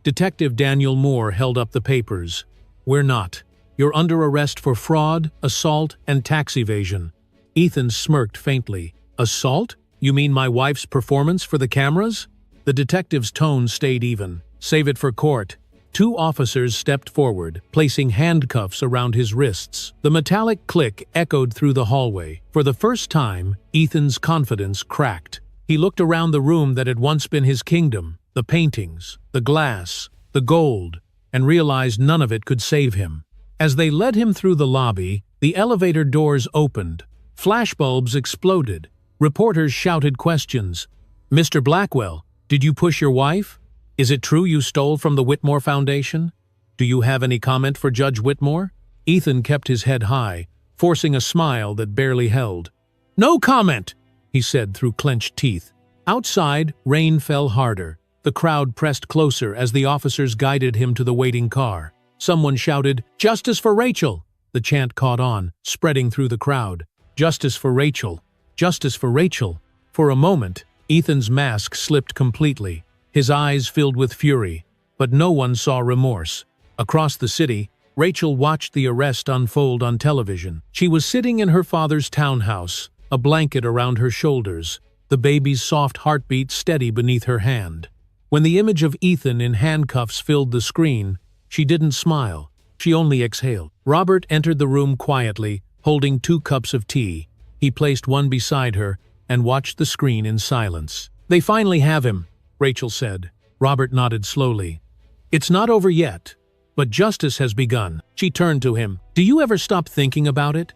Detective Daniel Moore held up the papers. "We're not. You're under arrest for fraud, assault, and tax evasion." Ethan smirked faintly. "Assault? You mean my wife's performance for the cameras?" The detective's tone stayed even. "Save it for court." Two officers stepped forward, placing handcuffs around his wrists. The metallic click echoed through the hallway. For the first time, Ethan's confidence cracked. He looked around the room that had once been his kingdom, the paintings, the glass, the gold, and realized none of it could save him. As they led him through the lobby, the elevator doors opened. Flashbulbs exploded. Reporters shouted questions. "Mr. Blackwell, did you push your wife? Is it true you stole from the Whitmore Foundation? Do you have any comment for Judge Whitmore?" Ethan kept his head high, forcing a smile that barely held. "No comment," he said through clenched teeth. Outside, rain fell harder. The crowd pressed closer as the officers guided him to the waiting car. Someone shouted, "Justice for Rachel!" The chant caught on, spreading through the crowd. "Justice for Rachel! Justice for Rachel!" For a moment, Ethan's mask slipped completely. His eyes filled with fury, but no one saw remorse. Across the city, Rachel watched the arrest unfold on television. She was sitting in her father's townhouse, a blanket around her shoulders, the baby's soft heartbeat steady beneath her hand. When the image of Ethan in handcuffs filled the screen, she didn't smile. She only exhaled. Robert entered the room quietly, holding 2 cups of tea. He placed one beside her and watched the screen in silence. "They finally have him," Rachel said. Robert nodded slowly. "It's not over yet, but justice has begun." She turned to him. "Do you ever stop thinking about it?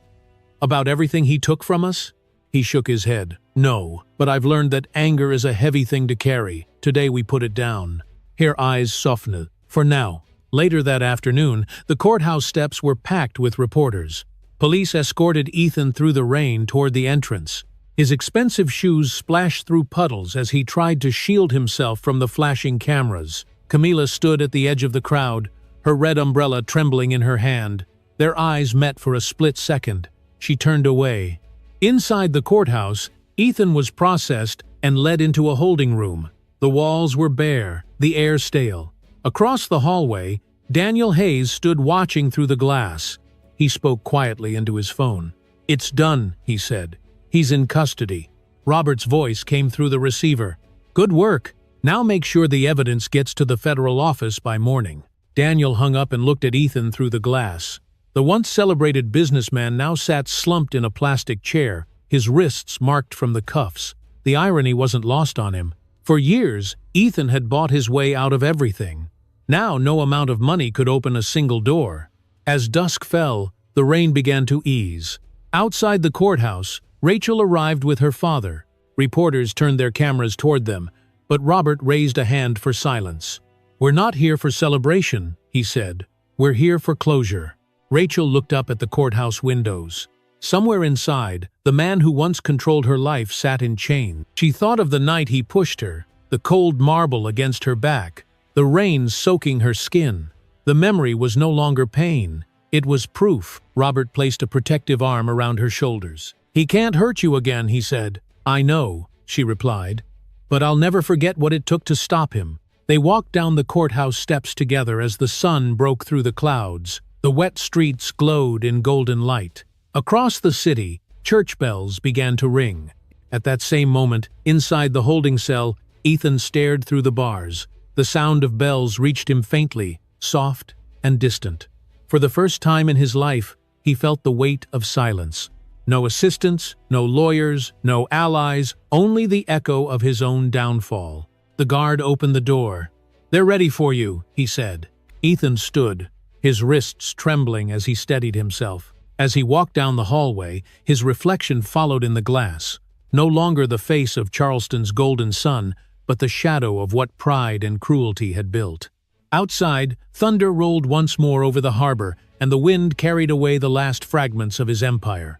About everything he took from us?" He shook his head. "No, but I've learned that anger is a heavy thing to carry. Today we put it down." Her eyes softened. "For now." Later that afternoon, the courthouse steps were packed with reporters. Police escorted Ethan through the rain toward the entrance. His expensive shoes splashed through puddles as he tried to shield himself from the flashing cameras. Camila stood at the edge of the crowd, her red umbrella trembling in her hand. Their eyes met for a split second. She turned away. Inside the courthouse, Ethan was processed and led into a holding room. The walls were bare, the air stale. Across the hallway, Daniel Hayes stood watching through the glass. He spoke quietly into his phone. "It's done," he said. "He's in custody." Robert's voice came through the receiver. "Good work. Now make sure the evidence gets to the federal office by morning." Daniel hung up and looked at Ethan through the glass. The once celebrated businessman now sat slumped in a plastic chair, his wrists marked from the cuffs. The irony wasn't lost on him. For years, Ethan had bought his way out of everything. Now no amount of money could open a single door. As dusk fell, the rain began to ease. Outside the courthouse, Rachel arrived with her father. Reporters turned their cameras toward them, but Robert raised a hand for silence. "We're not here for celebration," he said. "We're here for closure." Rachel looked up at the courthouse windows. Somewhere inside, the man who once controlled her life sat in chains. She thought of the night he pushed her, the cold marble against her back, the rain soaking her skin. The memory was no longer pain. It was proof. Robert placed a protective arm around her shoulders. "He can't hurt you again," he said. "I know," she replied. "But I'll never forget what it took to stop him." They walked down the courthouse steps together as the sun broke through the clouds. The wet streets glowed in golden light. Across the city, church bells began to ring. At that same moment, inside the holding cell, Ethan stared through the bars. The sound of bells reached him faintly, soft and distant. For the first time in his life, he felt the weight of silence. No assistants, no lawyers, no allies, only the echo of his own downfall. The guard opened the door. "They're ready for you," he said. Ethan stood, his wrists trembling as he steadied himself. As he walked down the hallway, his reflection followed in the glass. No longer the face of Charleston's golden sun, but the shadow of what pride and cruelty had built. Outside, thunder rolled once more over the harbor, and the wind carried away the last fragments of his empire.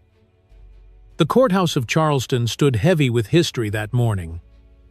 The courthouse of Charleston stood heavy with history that morning.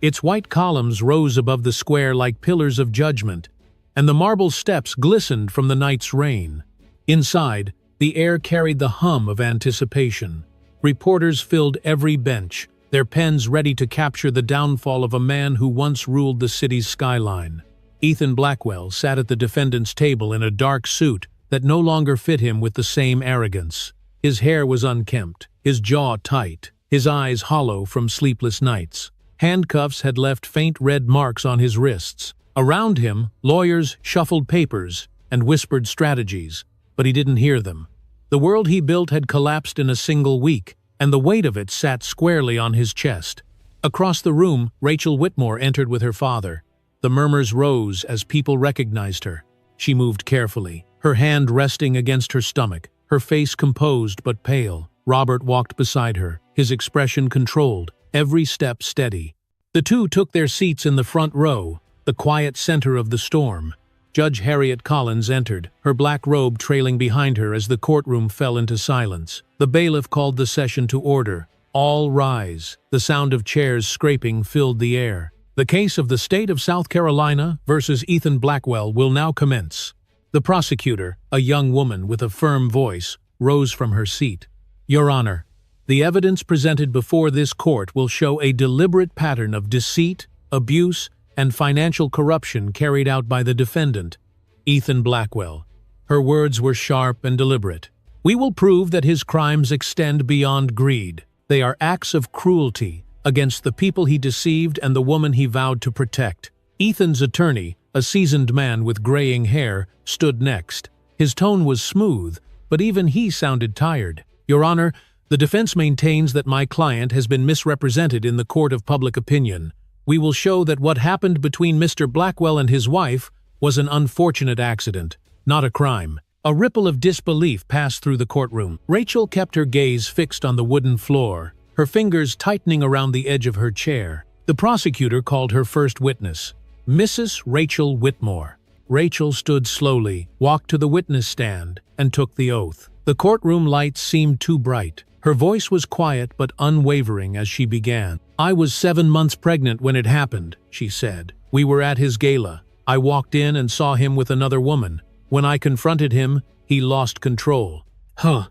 Its white columns rose above the square like pillars of judgment, and the marble steps glistened from the night's rain. Inside, the air carried the hum of anticipation. Reporters filled every bench, their pens ready to capture the downfall of a man who once ruled the city's skyline. Ethan Blackwell sat at the defendant's table in a dark suit that no longer fit him with the same arrogance. His hair was unkempt, his jaw tight, his eyes hollow from sleepless nights. Handcuffs had left faint red marks on his wrists. Around him, lawyers shuffled papers and whispered strategies, but he didn't hear them. The world he built had collapsed in a single week, and the weight of it sat squarely on his chest. Across the room, Rachel Whitmore entered with her father. The murmurs rose as people recognized her. She moved carefully, her hand resting against her stomach, her face composed but pale. Robert walked beside her, his expression controlled, every step steady. The two took their seats in the front row, the quiet center of the storm. Judge Harriet Collins entered, her black robe trailing behind her as the courtroom fell into silence. The bailiff called the session to order. "All rise." The sound of chairs scraping filled the air. "The case of the state of South Carolina versus Ethan Blackwell will now commence." The prosecutor, a young woman with a firm voice, rose from her seat. "Your Honor, the evidence presented before this court will show a deliberate pattern of deceit, abuse, and financial corruption carried out by the defendant, Ethan Blackwell." Her words were sharp and deliberate. "We will prove that his crimes extend beyond greed. They are acts of cruelty against the people he deceived and the woman he vowed to protect." Ethan's attorney, a seasoned man with graying hair, stood next. His tone was smooth, but even he sounded tired. "Your Honor, the defense maintains that my client has been misrepresented in the court of public opinion. We will show that what happened between Mr. Blackwell and his wife was an unfortunate accident, not a crime." A ripple of disbelief passed through the courtroom. Rachel kept her gaze fixed on the wooden floor, her fingers tightening around the edge of her chair. The prosecutor called her first witness, Mrs. Rachel Whitmore. Rachel stood slowly, walked to the witness stand, and took the oath. The courtroom lights seemed too bright. Her voice was quiet but unwavering as she began. "I was 7 months pregnant when it happened," she said. "We were at his gala. I walked in and saw him with another woman. When I confronted him, he lost control." "Huh."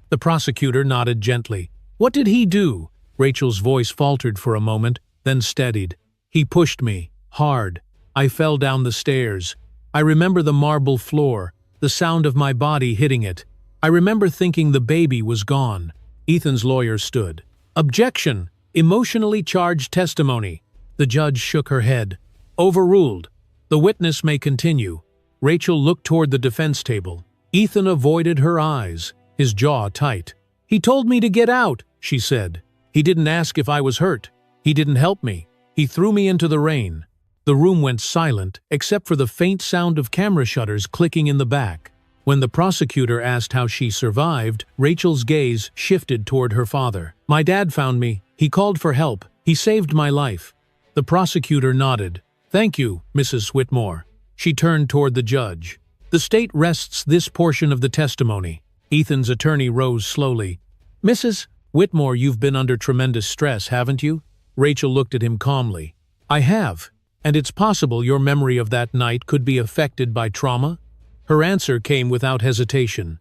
The prosecutor nodded gently. "What did he do?" Rachel's voice faltered for a moment, then steadied. "He pushed me. Hard. I fell down the stairs. I remember the marble floor, the sound of my body hitting it. I remember thinking the baby was gone." Ethan's lawyer stood. "Objection! Emotionally charged testimony." The judge shook her head. "Overruled. The witness may continue." Rachel looked toward the defense table. Ethan avoided her eyes, his jaw tight. "He told me to get out," she said. "He didn't ask if I was hurt. He didn't help me. He threw me into the rain." The room went silent, except for the faint sound of camera shutters clicking in the back. When the prosecutor asked how she survived, Rachel's gaze shifted toward her father. "My dad found me. He called for help. He saved my life." The prosecutor nodded. "Thank you, Mrs. Whitmore." She turned toward the judge. "The state rests this portion of the testimony." Ethan's attorney rose slowly. "Mrs. Whitmore, you've been under tremendous stress, haven't you?" Rachel looked at him calmly. "I have. And it's possible your memory of that night could be affected by trauma?" Her answer came without hesitation.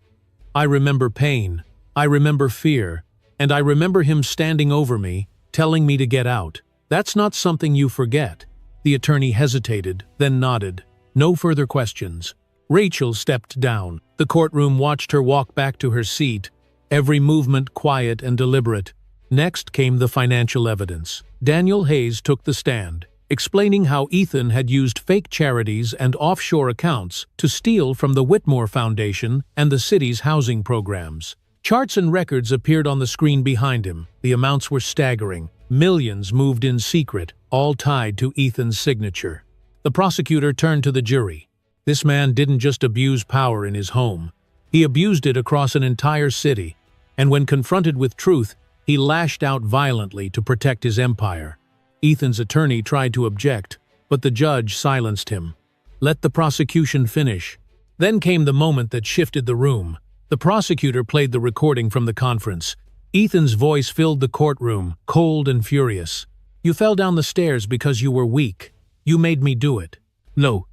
"I remember pain. I remember fear. And I remember him standing over me, telling me to get out. That's not something you forget." The attorney hesitated, then nodded. No further questions. Rachel stepped down. The courtroom watched her walk back to her seat, every movement quiet and deliberate. Next came the financial evidence. Daniel Hayes took the stand, explaining how Ethan had used fake charities and offshore accounts to steal from the Whitmore Foundation and the city's housing programs. Charts and records appeared on the screen behind him. The amounts were staggering. Millions moved in secret, all tied to Ethan's signature. The prosecutor turned to the jury. This man didn't just abuse power in his home. He abused it across an entire city. And when confronted with truth, he lashed out violently to protect his empire. Ethan's attorney tried to object, but the judge silenced him. "Let the prosecution finish." Then came the moment that shifted the room. The prosecutor played the recording from the conference. Ethan's voice filled the courtroom, cold and furious. "You fell down the stairs because you were weak. You made me do it." "No."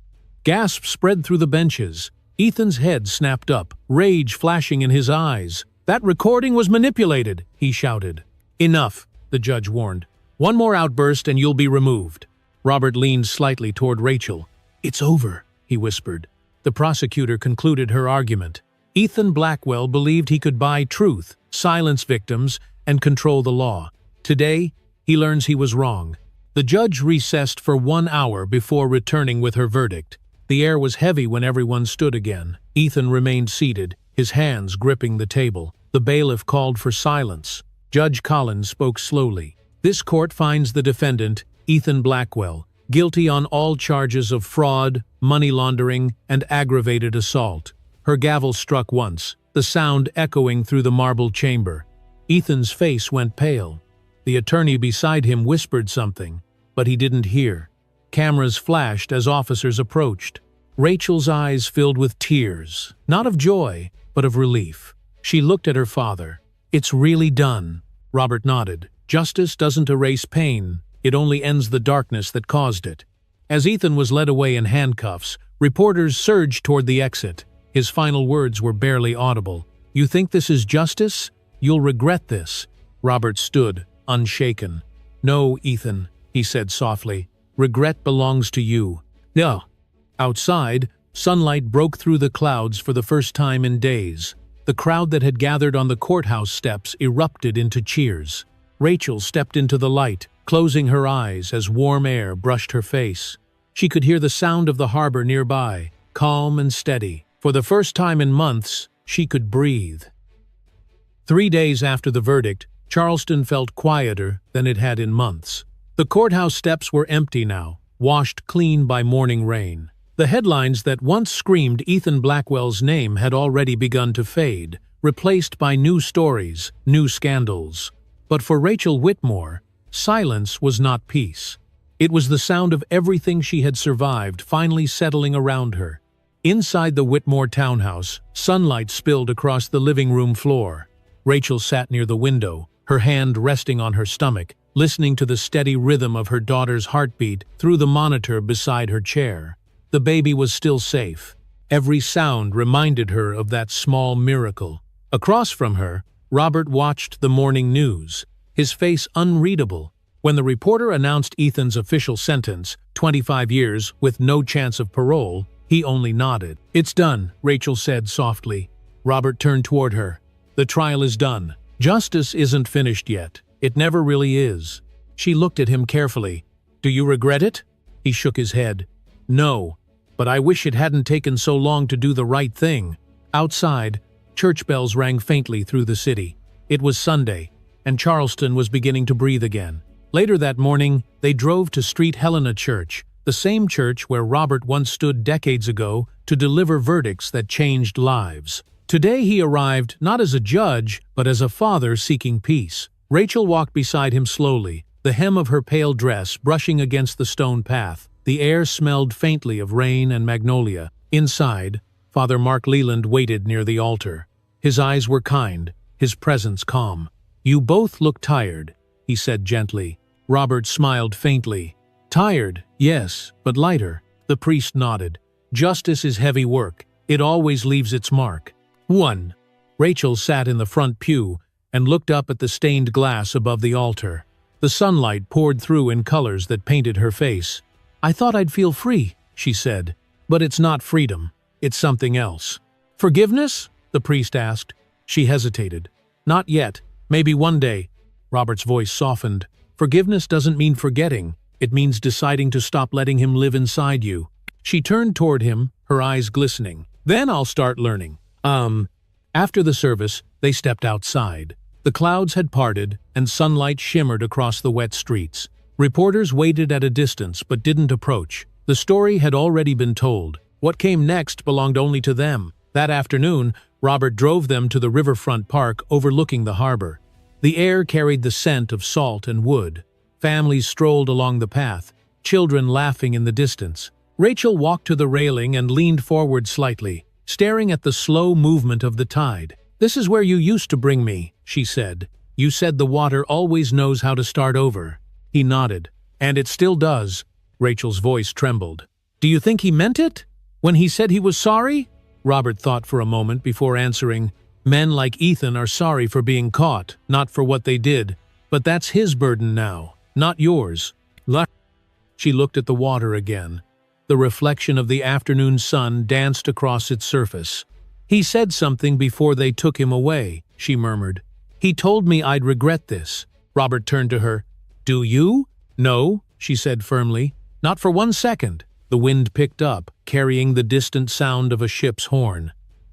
Gasps spread through the benches. Ethan's head snapped up, rage flashing in his eyes. "That recording was manipulated," he shouted. "Enough," the judge warned. "One more outburst and you'll be removed." Robert leaned slightly toward Rachel. "It's over," he whispered. The prosecutor concluded her argument. Ethan Blackwell believed he could buy truth, silence victims, and control the law. Today, he learns he was wrong. The judge recessed for 1 hour before returning with her verdict. The air was heavy when everyone stood again. Ethan remained seated, his hands gripping the table. The bailiff called for silence. Judge Collins spoke slowly. "This court finds the defendant, Ethan Blackwell, guilty on all charges of fraud, money laundering, and aggravated assault." Her gavel struck once, the sound echoing through the marble chamber. Ethan's face went pale. The attorney beside him whispered something, but he didn't hear. Cameras flashed as officers approached. Rachel's eyes filled with tears, not of joy, but of relief. She looked at her father. "It's really done." Robert nodded. "Justice doesn't erase pain. It only ends the darkness that caused it." As Ethan was led away in handcuffs, reporters surged toward the exit. His final words were barely audible. "You think this is justice? You'll regret this." Robert stood, unshaken. "No, Ethan," he said softly. "Regret belongs to you." "No." Outside, sunlight broke through the clouds for the first time in days. The crowd that had gathered on the courthouse steps erupted into cheers. Rachel stepped into the light, closing her eyes as warm air brushed her face. She could hear the sound of the harbor nearby, calm and steady. For the first time in months, she could breathe. 3 days after the verdict, Charleston felt quieter than it had in months. The courthouse steps were empty now, washed clean by morning rain. The headlines that once screamed Ethan Blackwell's name had already begun to fade, replaced by new stories, new scandals. But for Rachel Whitmore, silence was not peace. It was the sound of everything she had survived finally settling around her. Inside the Whitmore townhouse, sunlight spilled across the living room floor. Rachel sat near the window, her hand resting on her stomach, listening to the steady rhythm of her daughter's heartbeat through the monitor beside her chair. The baby was still safe. Every sound reminded her of that small miracle. Across from her, Robert watched the morning news, his face unreadable. When the reporter announced Ethan's official sentence, 25 years with no chance of parole, he only nodded. "It's done," Rachel said softly. Robert turned toward her. "The trial is done. Justice isn't finished yet. It never really is." She looked at him carefully. "Do you regret it?" He shook his head. "No, but I wish it hadn't taken so long to do the right thing." Outside, church bells rang faintly through the city. It was Sunday, and Charleston was beginning to breathe again. Later that morning, they drove to St. Helena Church, the same church where Robert once stood decades ago to deliver verdicts that changed lives. Today he arrived not as a judge, but as a father seeking peace. Rachel walked beside him slowly, the hem of her pale dress brushing against the stone path. The air smelled faintly of rain and magnolia. Inside, Father Mark Leland waited near the altar. His eyes were kind, his presence calm. "You both look tired," he said gently. Robert smiled faintly. "Tired, yes, but lighter." The priest nodded. "Justice is heavy work. It always leaves its mark." 1. Rachel sat in the front pew and looked up at the stained glass above the altar. The sunlight poured through in colors that painted her face. "I thought I'd feel free," she said. "But it's not freedom. It's something else." "Forgiveness?" the priest asked. She hesitated. "Not yet. Maybe one day." Robert's voice softened. "Forgiveness doesn't mean forgetting. It means deciding to stop letting him live inside you." She turned toward him, her eyes glistening. "Then I'll start learning." After the service, they stepped outside. The clouds had parted, and sunlight shimmered across the wet streets. Reporters waited at a distance but didn't approach. The story had already been told. What came next belonged only to them. That afternoon, Robert drove them to the riverfront park overlooking the harbor. The air carried the scent of salt and wood. Families strolled along the path, children laughing in the distance. Rachel walked to the railing and leaned forward slightly, staring at the slow movement of the tide. "This is where you used to bring me," she said. "You said the water always knows how to start over." He nodded. "And it still does." Rachel's voice trembled. "Do you think he meant it? When he said he was sorry?" Robert thought for a moment before answering. "Men like Ethan are sorry for being caught, not for what they did. But that's his burden now, not yours." She looked at the water again. The reflection of the afternoon sun danced across its surface. "He said something before they took him away," she murmured. "He told me I'd regret this." Robert turned to her. "Do you?" "No," she said firmly. "Not for 1 second." The wind picked up, carrying the distant sound of a ship's horn.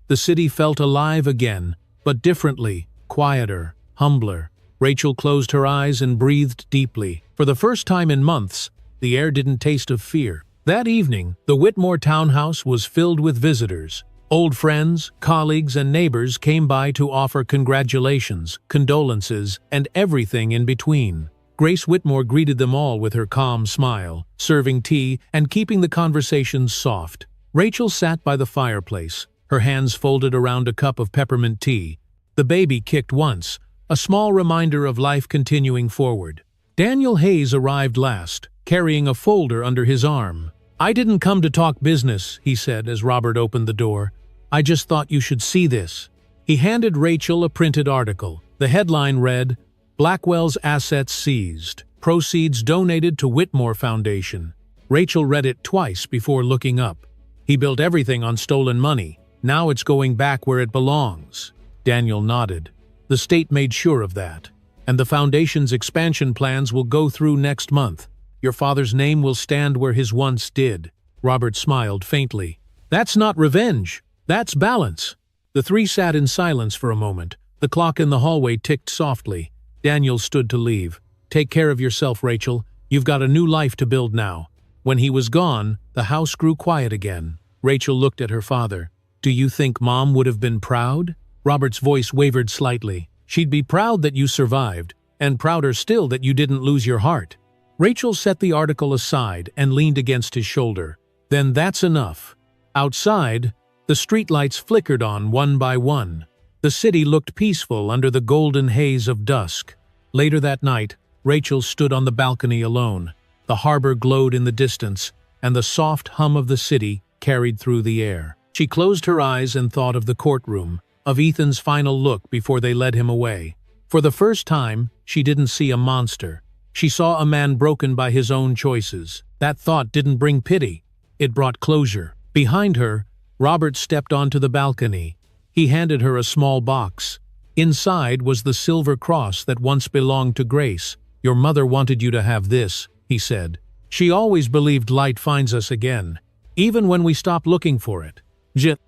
The city felt alive again, but differently, quieter, humbler. Rachel closed her eyes and breathed deeply. For the first time in months, the air didn't taste of fear. That evening, the Whitmore townhouse was filled with visitors. Old friends, colleagues, and neighbors came by to offer congratulations, condolences, and everything in between. Grace Whitmore greeted them all with her calm smile, serving tea and keeping the conversations soft. Rachel sat by the fireplace, her hands folded around a cup of peppermint tea. The baby kicked once, a small reminder of life continuing forward. Daniel Hayes arrived last, carrying a folder under his arm. "I didn't come to talk business," he said as Robert opened the door. "I just thought you should see this." He handed Rachel a printed article. The headline read, "Blackwell's Assets Seized. Proceeds Donated to Whitmore Foundation." Rachel read it twice before looking up. "He built everything on stolen money. Now it's going back where it belongs." Daniel nodded. "The state made sure of that. And the foundation's expansion plans will go through next month. Your father's name will stand where his once did." Robert smiled faintly. "That's not revenge. That's balance." The three sat in silence for a moment. The clock in the hallway ticked softly. Daniel stood to leave. "Take care of yourself, Rachel. You've got a new life to build now." When he was gone, the house grew quiet again. Rachel looked at her father. "Do you think Mom would have been proud?" Robert's voice wavered slightly. "She'd be proud that you survived, and prouder still that you didn't lose your heart." Rachel set the article aside and leaned against his shoulder. "Then that's enough." Outside, the streetlights flickered on one by one. The city looked peaceful under the golden haze of dusk. Later that night, Rachel stood on the balcony alone. The harbor glowed in the distance, and the soft hum of the city carried through the air. She closed her eyes and thought of the courtroom, of Ethan's final look before they led him away. For the first time, she didn't see a monster. She saw a man broken by his own choices. That thought didn't bring pity. It brought closure. Behind her, Robert stepped onto the balcony. He handed her a small box. Inside was the silver cross that once belonged to Grace. "Your mother wanted you to have this," he said. "She always believed light finds us again, even when we stop looking for it."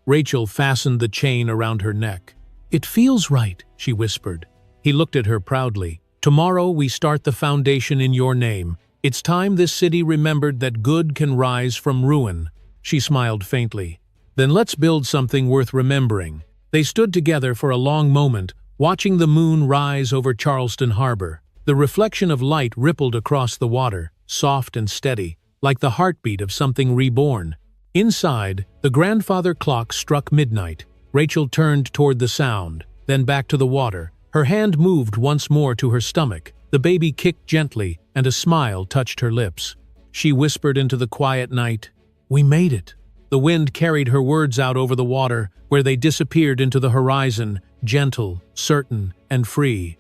Rachel fastened the chain around her neck. "It feels right," she whispered. He looked at her proudly. "Tomorrow we start the foundation in your name. It's time this city remembered that good can rise from ruin." She smiled faintly. "Then let's build something worth remembering." They stood together for a long moment, watching the moon rise over Charleston Harbor. The reflection of light rippled across the water, soft and steady, like the heartbeat of something reborn. Inside, the grandfather clock struck midnight. Rachel turned toward the sound, then back to the water. Her hand moved once more to her stomach. The baby kicked gently, and a smile touched her lips. She whispered into the quiet night, "We made it." The wind carried her words out over the water, where they disappeared into the horizon, gentle, certain, and free.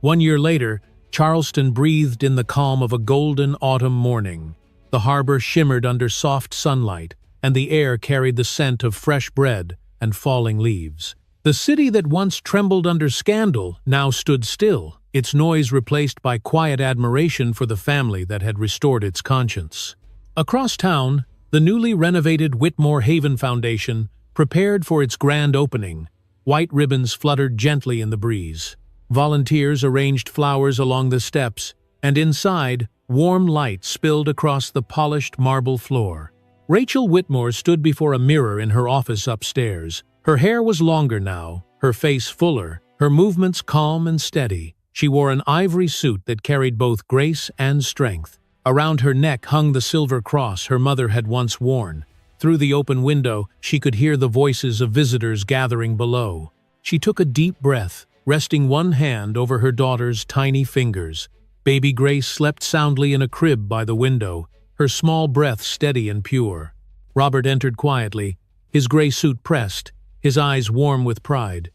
1 year later, Charleston breathed in the calm of a golden autumn morning. The harbor shimmered under soft sunlight, and the air carried the scent of fresh bread and falling leaves. The city that once trembled under scandal now stood still, its noise replaced by quiet admiration for the family that had restored its conscience. Across town, the newly renovated Whitmore Haven Foundation prepared for its grand opening. White ribbons fluttered gently in the breeze. Volunteers arranged flowers along the steps, and inside, warm light spilled across the polished marble floor. Rachel Whitmore stood before a mirror in her office upstairs. Her hair was longer now, her face fuller, her movements calm and steady. She wore an ivory suit that carried both grace and strength. Around her neck hung the silver cross her mother had once worn. Through the open window, she could hear the voices of visitors gathering below. She took a deep breath, resting one hand over her daughter's tiny fingers. Baby Grace slept soundly in a crib by the window, her small breath steady and pure. Robert entered quietly, his gray suit pressed, his eyes warm with pride.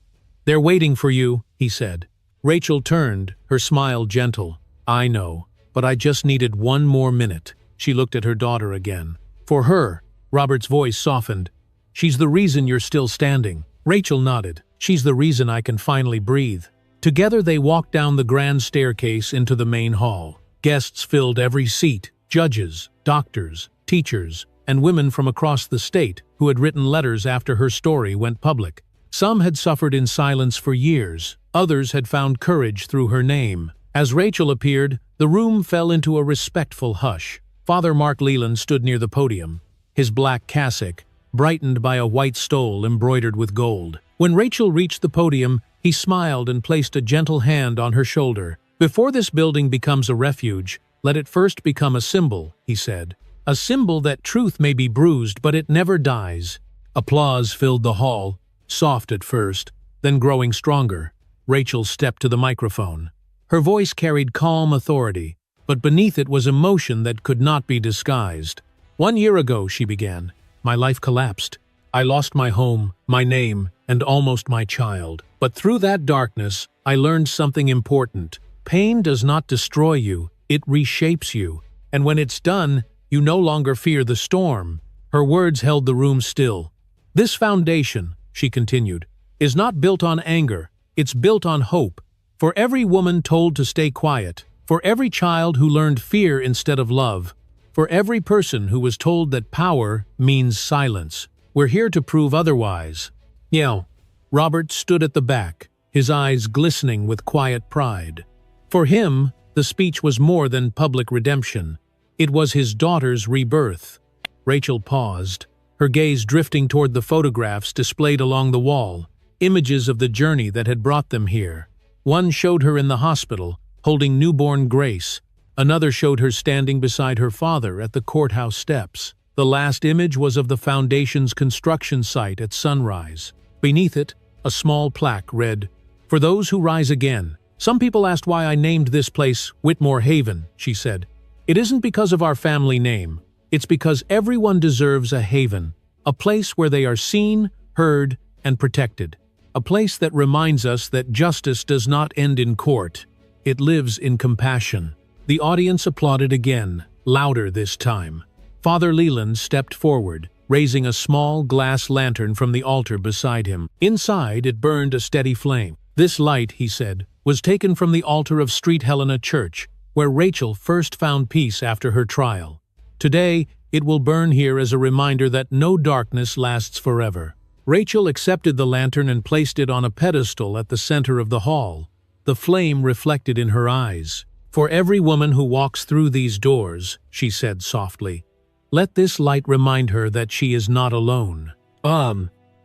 "They're waiting for you," he said. Rachel turned, her smile gentle. "I know, but I just needed one more minute." She looked at her daughter again. "For her," Robert's voice softened. "She's the reason you're still standing." Rachel nodded. "She's the reason I can finally breathe." Together they walked down the grand staircase into the main hall. Guests filled every seat, judges, doctors, teachers, and women from across the state who had written letters after her story went public. Some had suffered in silence for years, others had found courage through her name. As Rachel appeared, the room fell into a respectful hush. Father Mark Leland stood near the podium, his black cassock brightened by a white stole embroidered with gold. When Rachel reached the podium, he smiled and placed a gentle hand on her shoulder. "Before this building becomes a refuge, let it first become a symbol," he said. "A symbol that truth may be bruised, but it never dies." Applause filled the hall, soft at first, then growing stronger. Rachel stepped to the microphone. Her voice carried calm authority, but beneath it was emotion that could not be disguised. "1 year ago," she began, "my life collapsed. I lost my home, my name, and almost my child. But through that darkness, I learned something important. Pain does not destroy you, it reshapes you. And when it's done, you no longer fear the storm." Her words held the room still. "This foundation," she continued, "is not built on anger, it's built on hope. For every woman told to stay quiet, for every child who learned fear instead of love, for every person who was told that power means silence. We're here to prove otherwise." Robert stood at the back, his eyes glistening with quiet pride. For him, the speech was more than public redemption. It was his daughter's rebirth. Rachel paused, her gaze drifting toward the photographs displayed along the wall, images of the journey that had brought them here. One showed her in the hospital, holding newborn Grace. Another showed her standing beside her father at the courthouse steps. The last image was of the foundation's construction site at sunrise. Beneath it, a small plaque read, "For those who rise again." "Some people asked why I named this place Whitmore Haven," she said. "It isn't because of our family name. It's because everyone deserves a haven, a place where they are seen, heard, and protected. A place that reminds us that justice does not end in court. It lives in compassion." The audience applauded again, louder this time. Father Leland stepped forward, raising a small glass lantern from the altar beside him. Inside, it burned a steady flame. "This light," he said, "was taken from the altar of Street Helena Church, where Rachel first found peace after her trial. Today, It will burn here as a reminder that no darkness lasts forever." Rachel accepted the lantern and placed it on a pedestal at the center of the hall. The flame reflected in her eyes. "For every woman who walks through these doors," she said softly, "let this light remind her that she is not alone."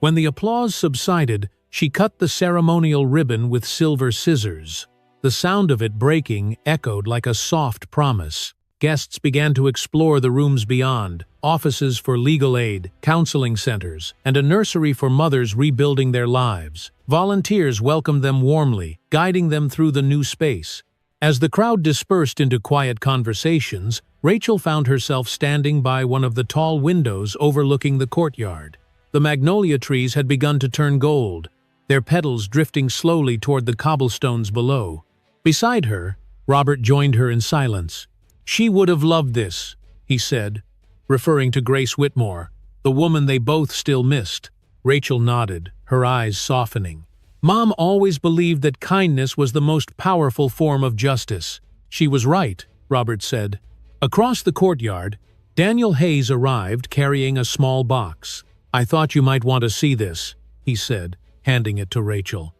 When the applause subsided, she cut the ceremonial ribbon with silver scissors. The sound of it breaking echoed like a soft promise. Guests began to explore the rooms beyond, offices for legal aid, counseling centers, and a nursery for mothers rebuilding their lives. Volunteers welcomed them warmly, guiding them through the new space. As the crowd dispersed into quiet conversations, Rachel found herself standing by one of the tall windows overlooking the courtyard. The magnolia trees had begun to turn gold, their petals drifting slowly toward the cobblestones below. Beside her, Robert joined her in silence. "She would have loved this," he said, referring to Grace Whitmore, the woman they both still missed. Rachel nodded, her eyes softening. "Mom always believed that kindness was the most powerful form of justice." "She was right," Robert said. Across the courtyard, Daniel Hayes arrived carrying a small box. "I thought you might want to see this," he said, handing it to Rachel.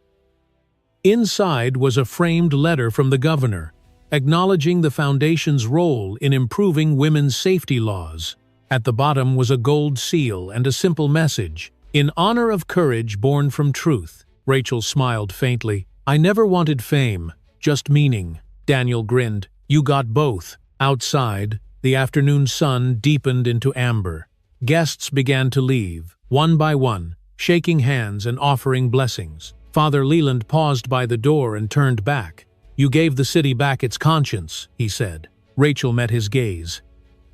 Inside was a framed letter from the governor, acknowledging the foundation's role in improving women's safety laws. At the bottom was a gold seal and a simple message, "In honor of courage born from truth." Rachel smiled faintly. "I never wanted fame, just meaning." Daniel grinned. "You got both." Outside, the afternoon sun deepened into amber. Guests began to leave, one by one, shaking hands and offering blessings. Father Leland paused by the door and turned back. "You gave the city back its conscience," he said. Rachel met his gaze.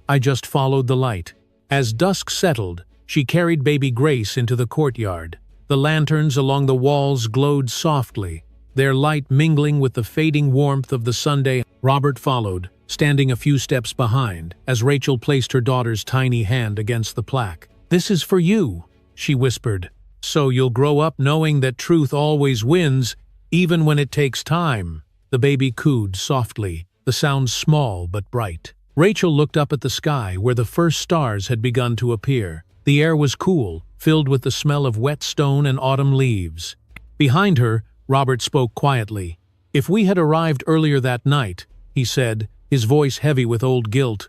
"I just followed the light." As dusk settled, she carried baby Grace into the courtyard. The lanterns along the walls glowed softly, their light mingling with the fading warmth of the Sunday. Robert followed, standing a few steps behind, as Rachel placed her daughter's tiny hand against the plaque. "This is for you," she whispered. "So you'll grow up knowing that truth always wins, even when it takes time." The baby cooed softly, the sound small but bright. Rachel looked up at the sky where the first stars had begun to appear. The air was cool, filled with the smell of wet stone and autumn leaves. Behind her, Robert spoke quietly. "If we had arrived earlier that night," he said, his voice heavy with old guilt,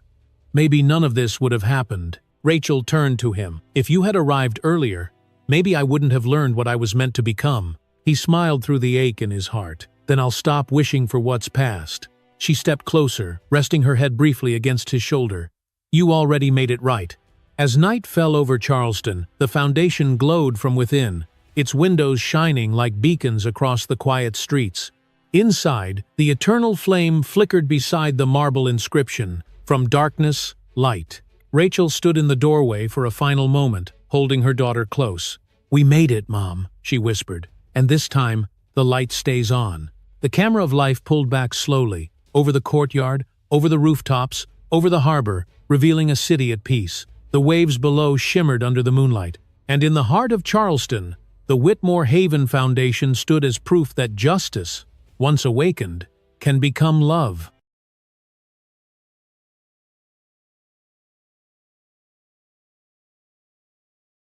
"maybe none of this would have happened." Rachel turned to him. "If you had arrived earlier, maybe I wouldn't have learned what I was meant to become." He smiled through the ache in his heart. "Then I'll stop wishing for what's past." She stepped closer, resting her head briefly against his shoulder. "You already made it right." As night fell over Charleston, the foundation glowed from within, its windows shining like beacons across the quiet streets. Inside, the eternal flame flickered beside the marble inscription, "From darkness, light." Rachel stood in the doorway for a final moment, holding her daughter close. "We made it, Mom," she whispered, "and this time, the light stays on." The camera of life pulled back slowly, over the courtyard, over the rooftops, over the harbor, revealing a city at peace. The waves below shimmered under the moonlight, and in the heart of Charleston, the Whitmore Haven Foundation stood as proof that justice, once awakened, can become love.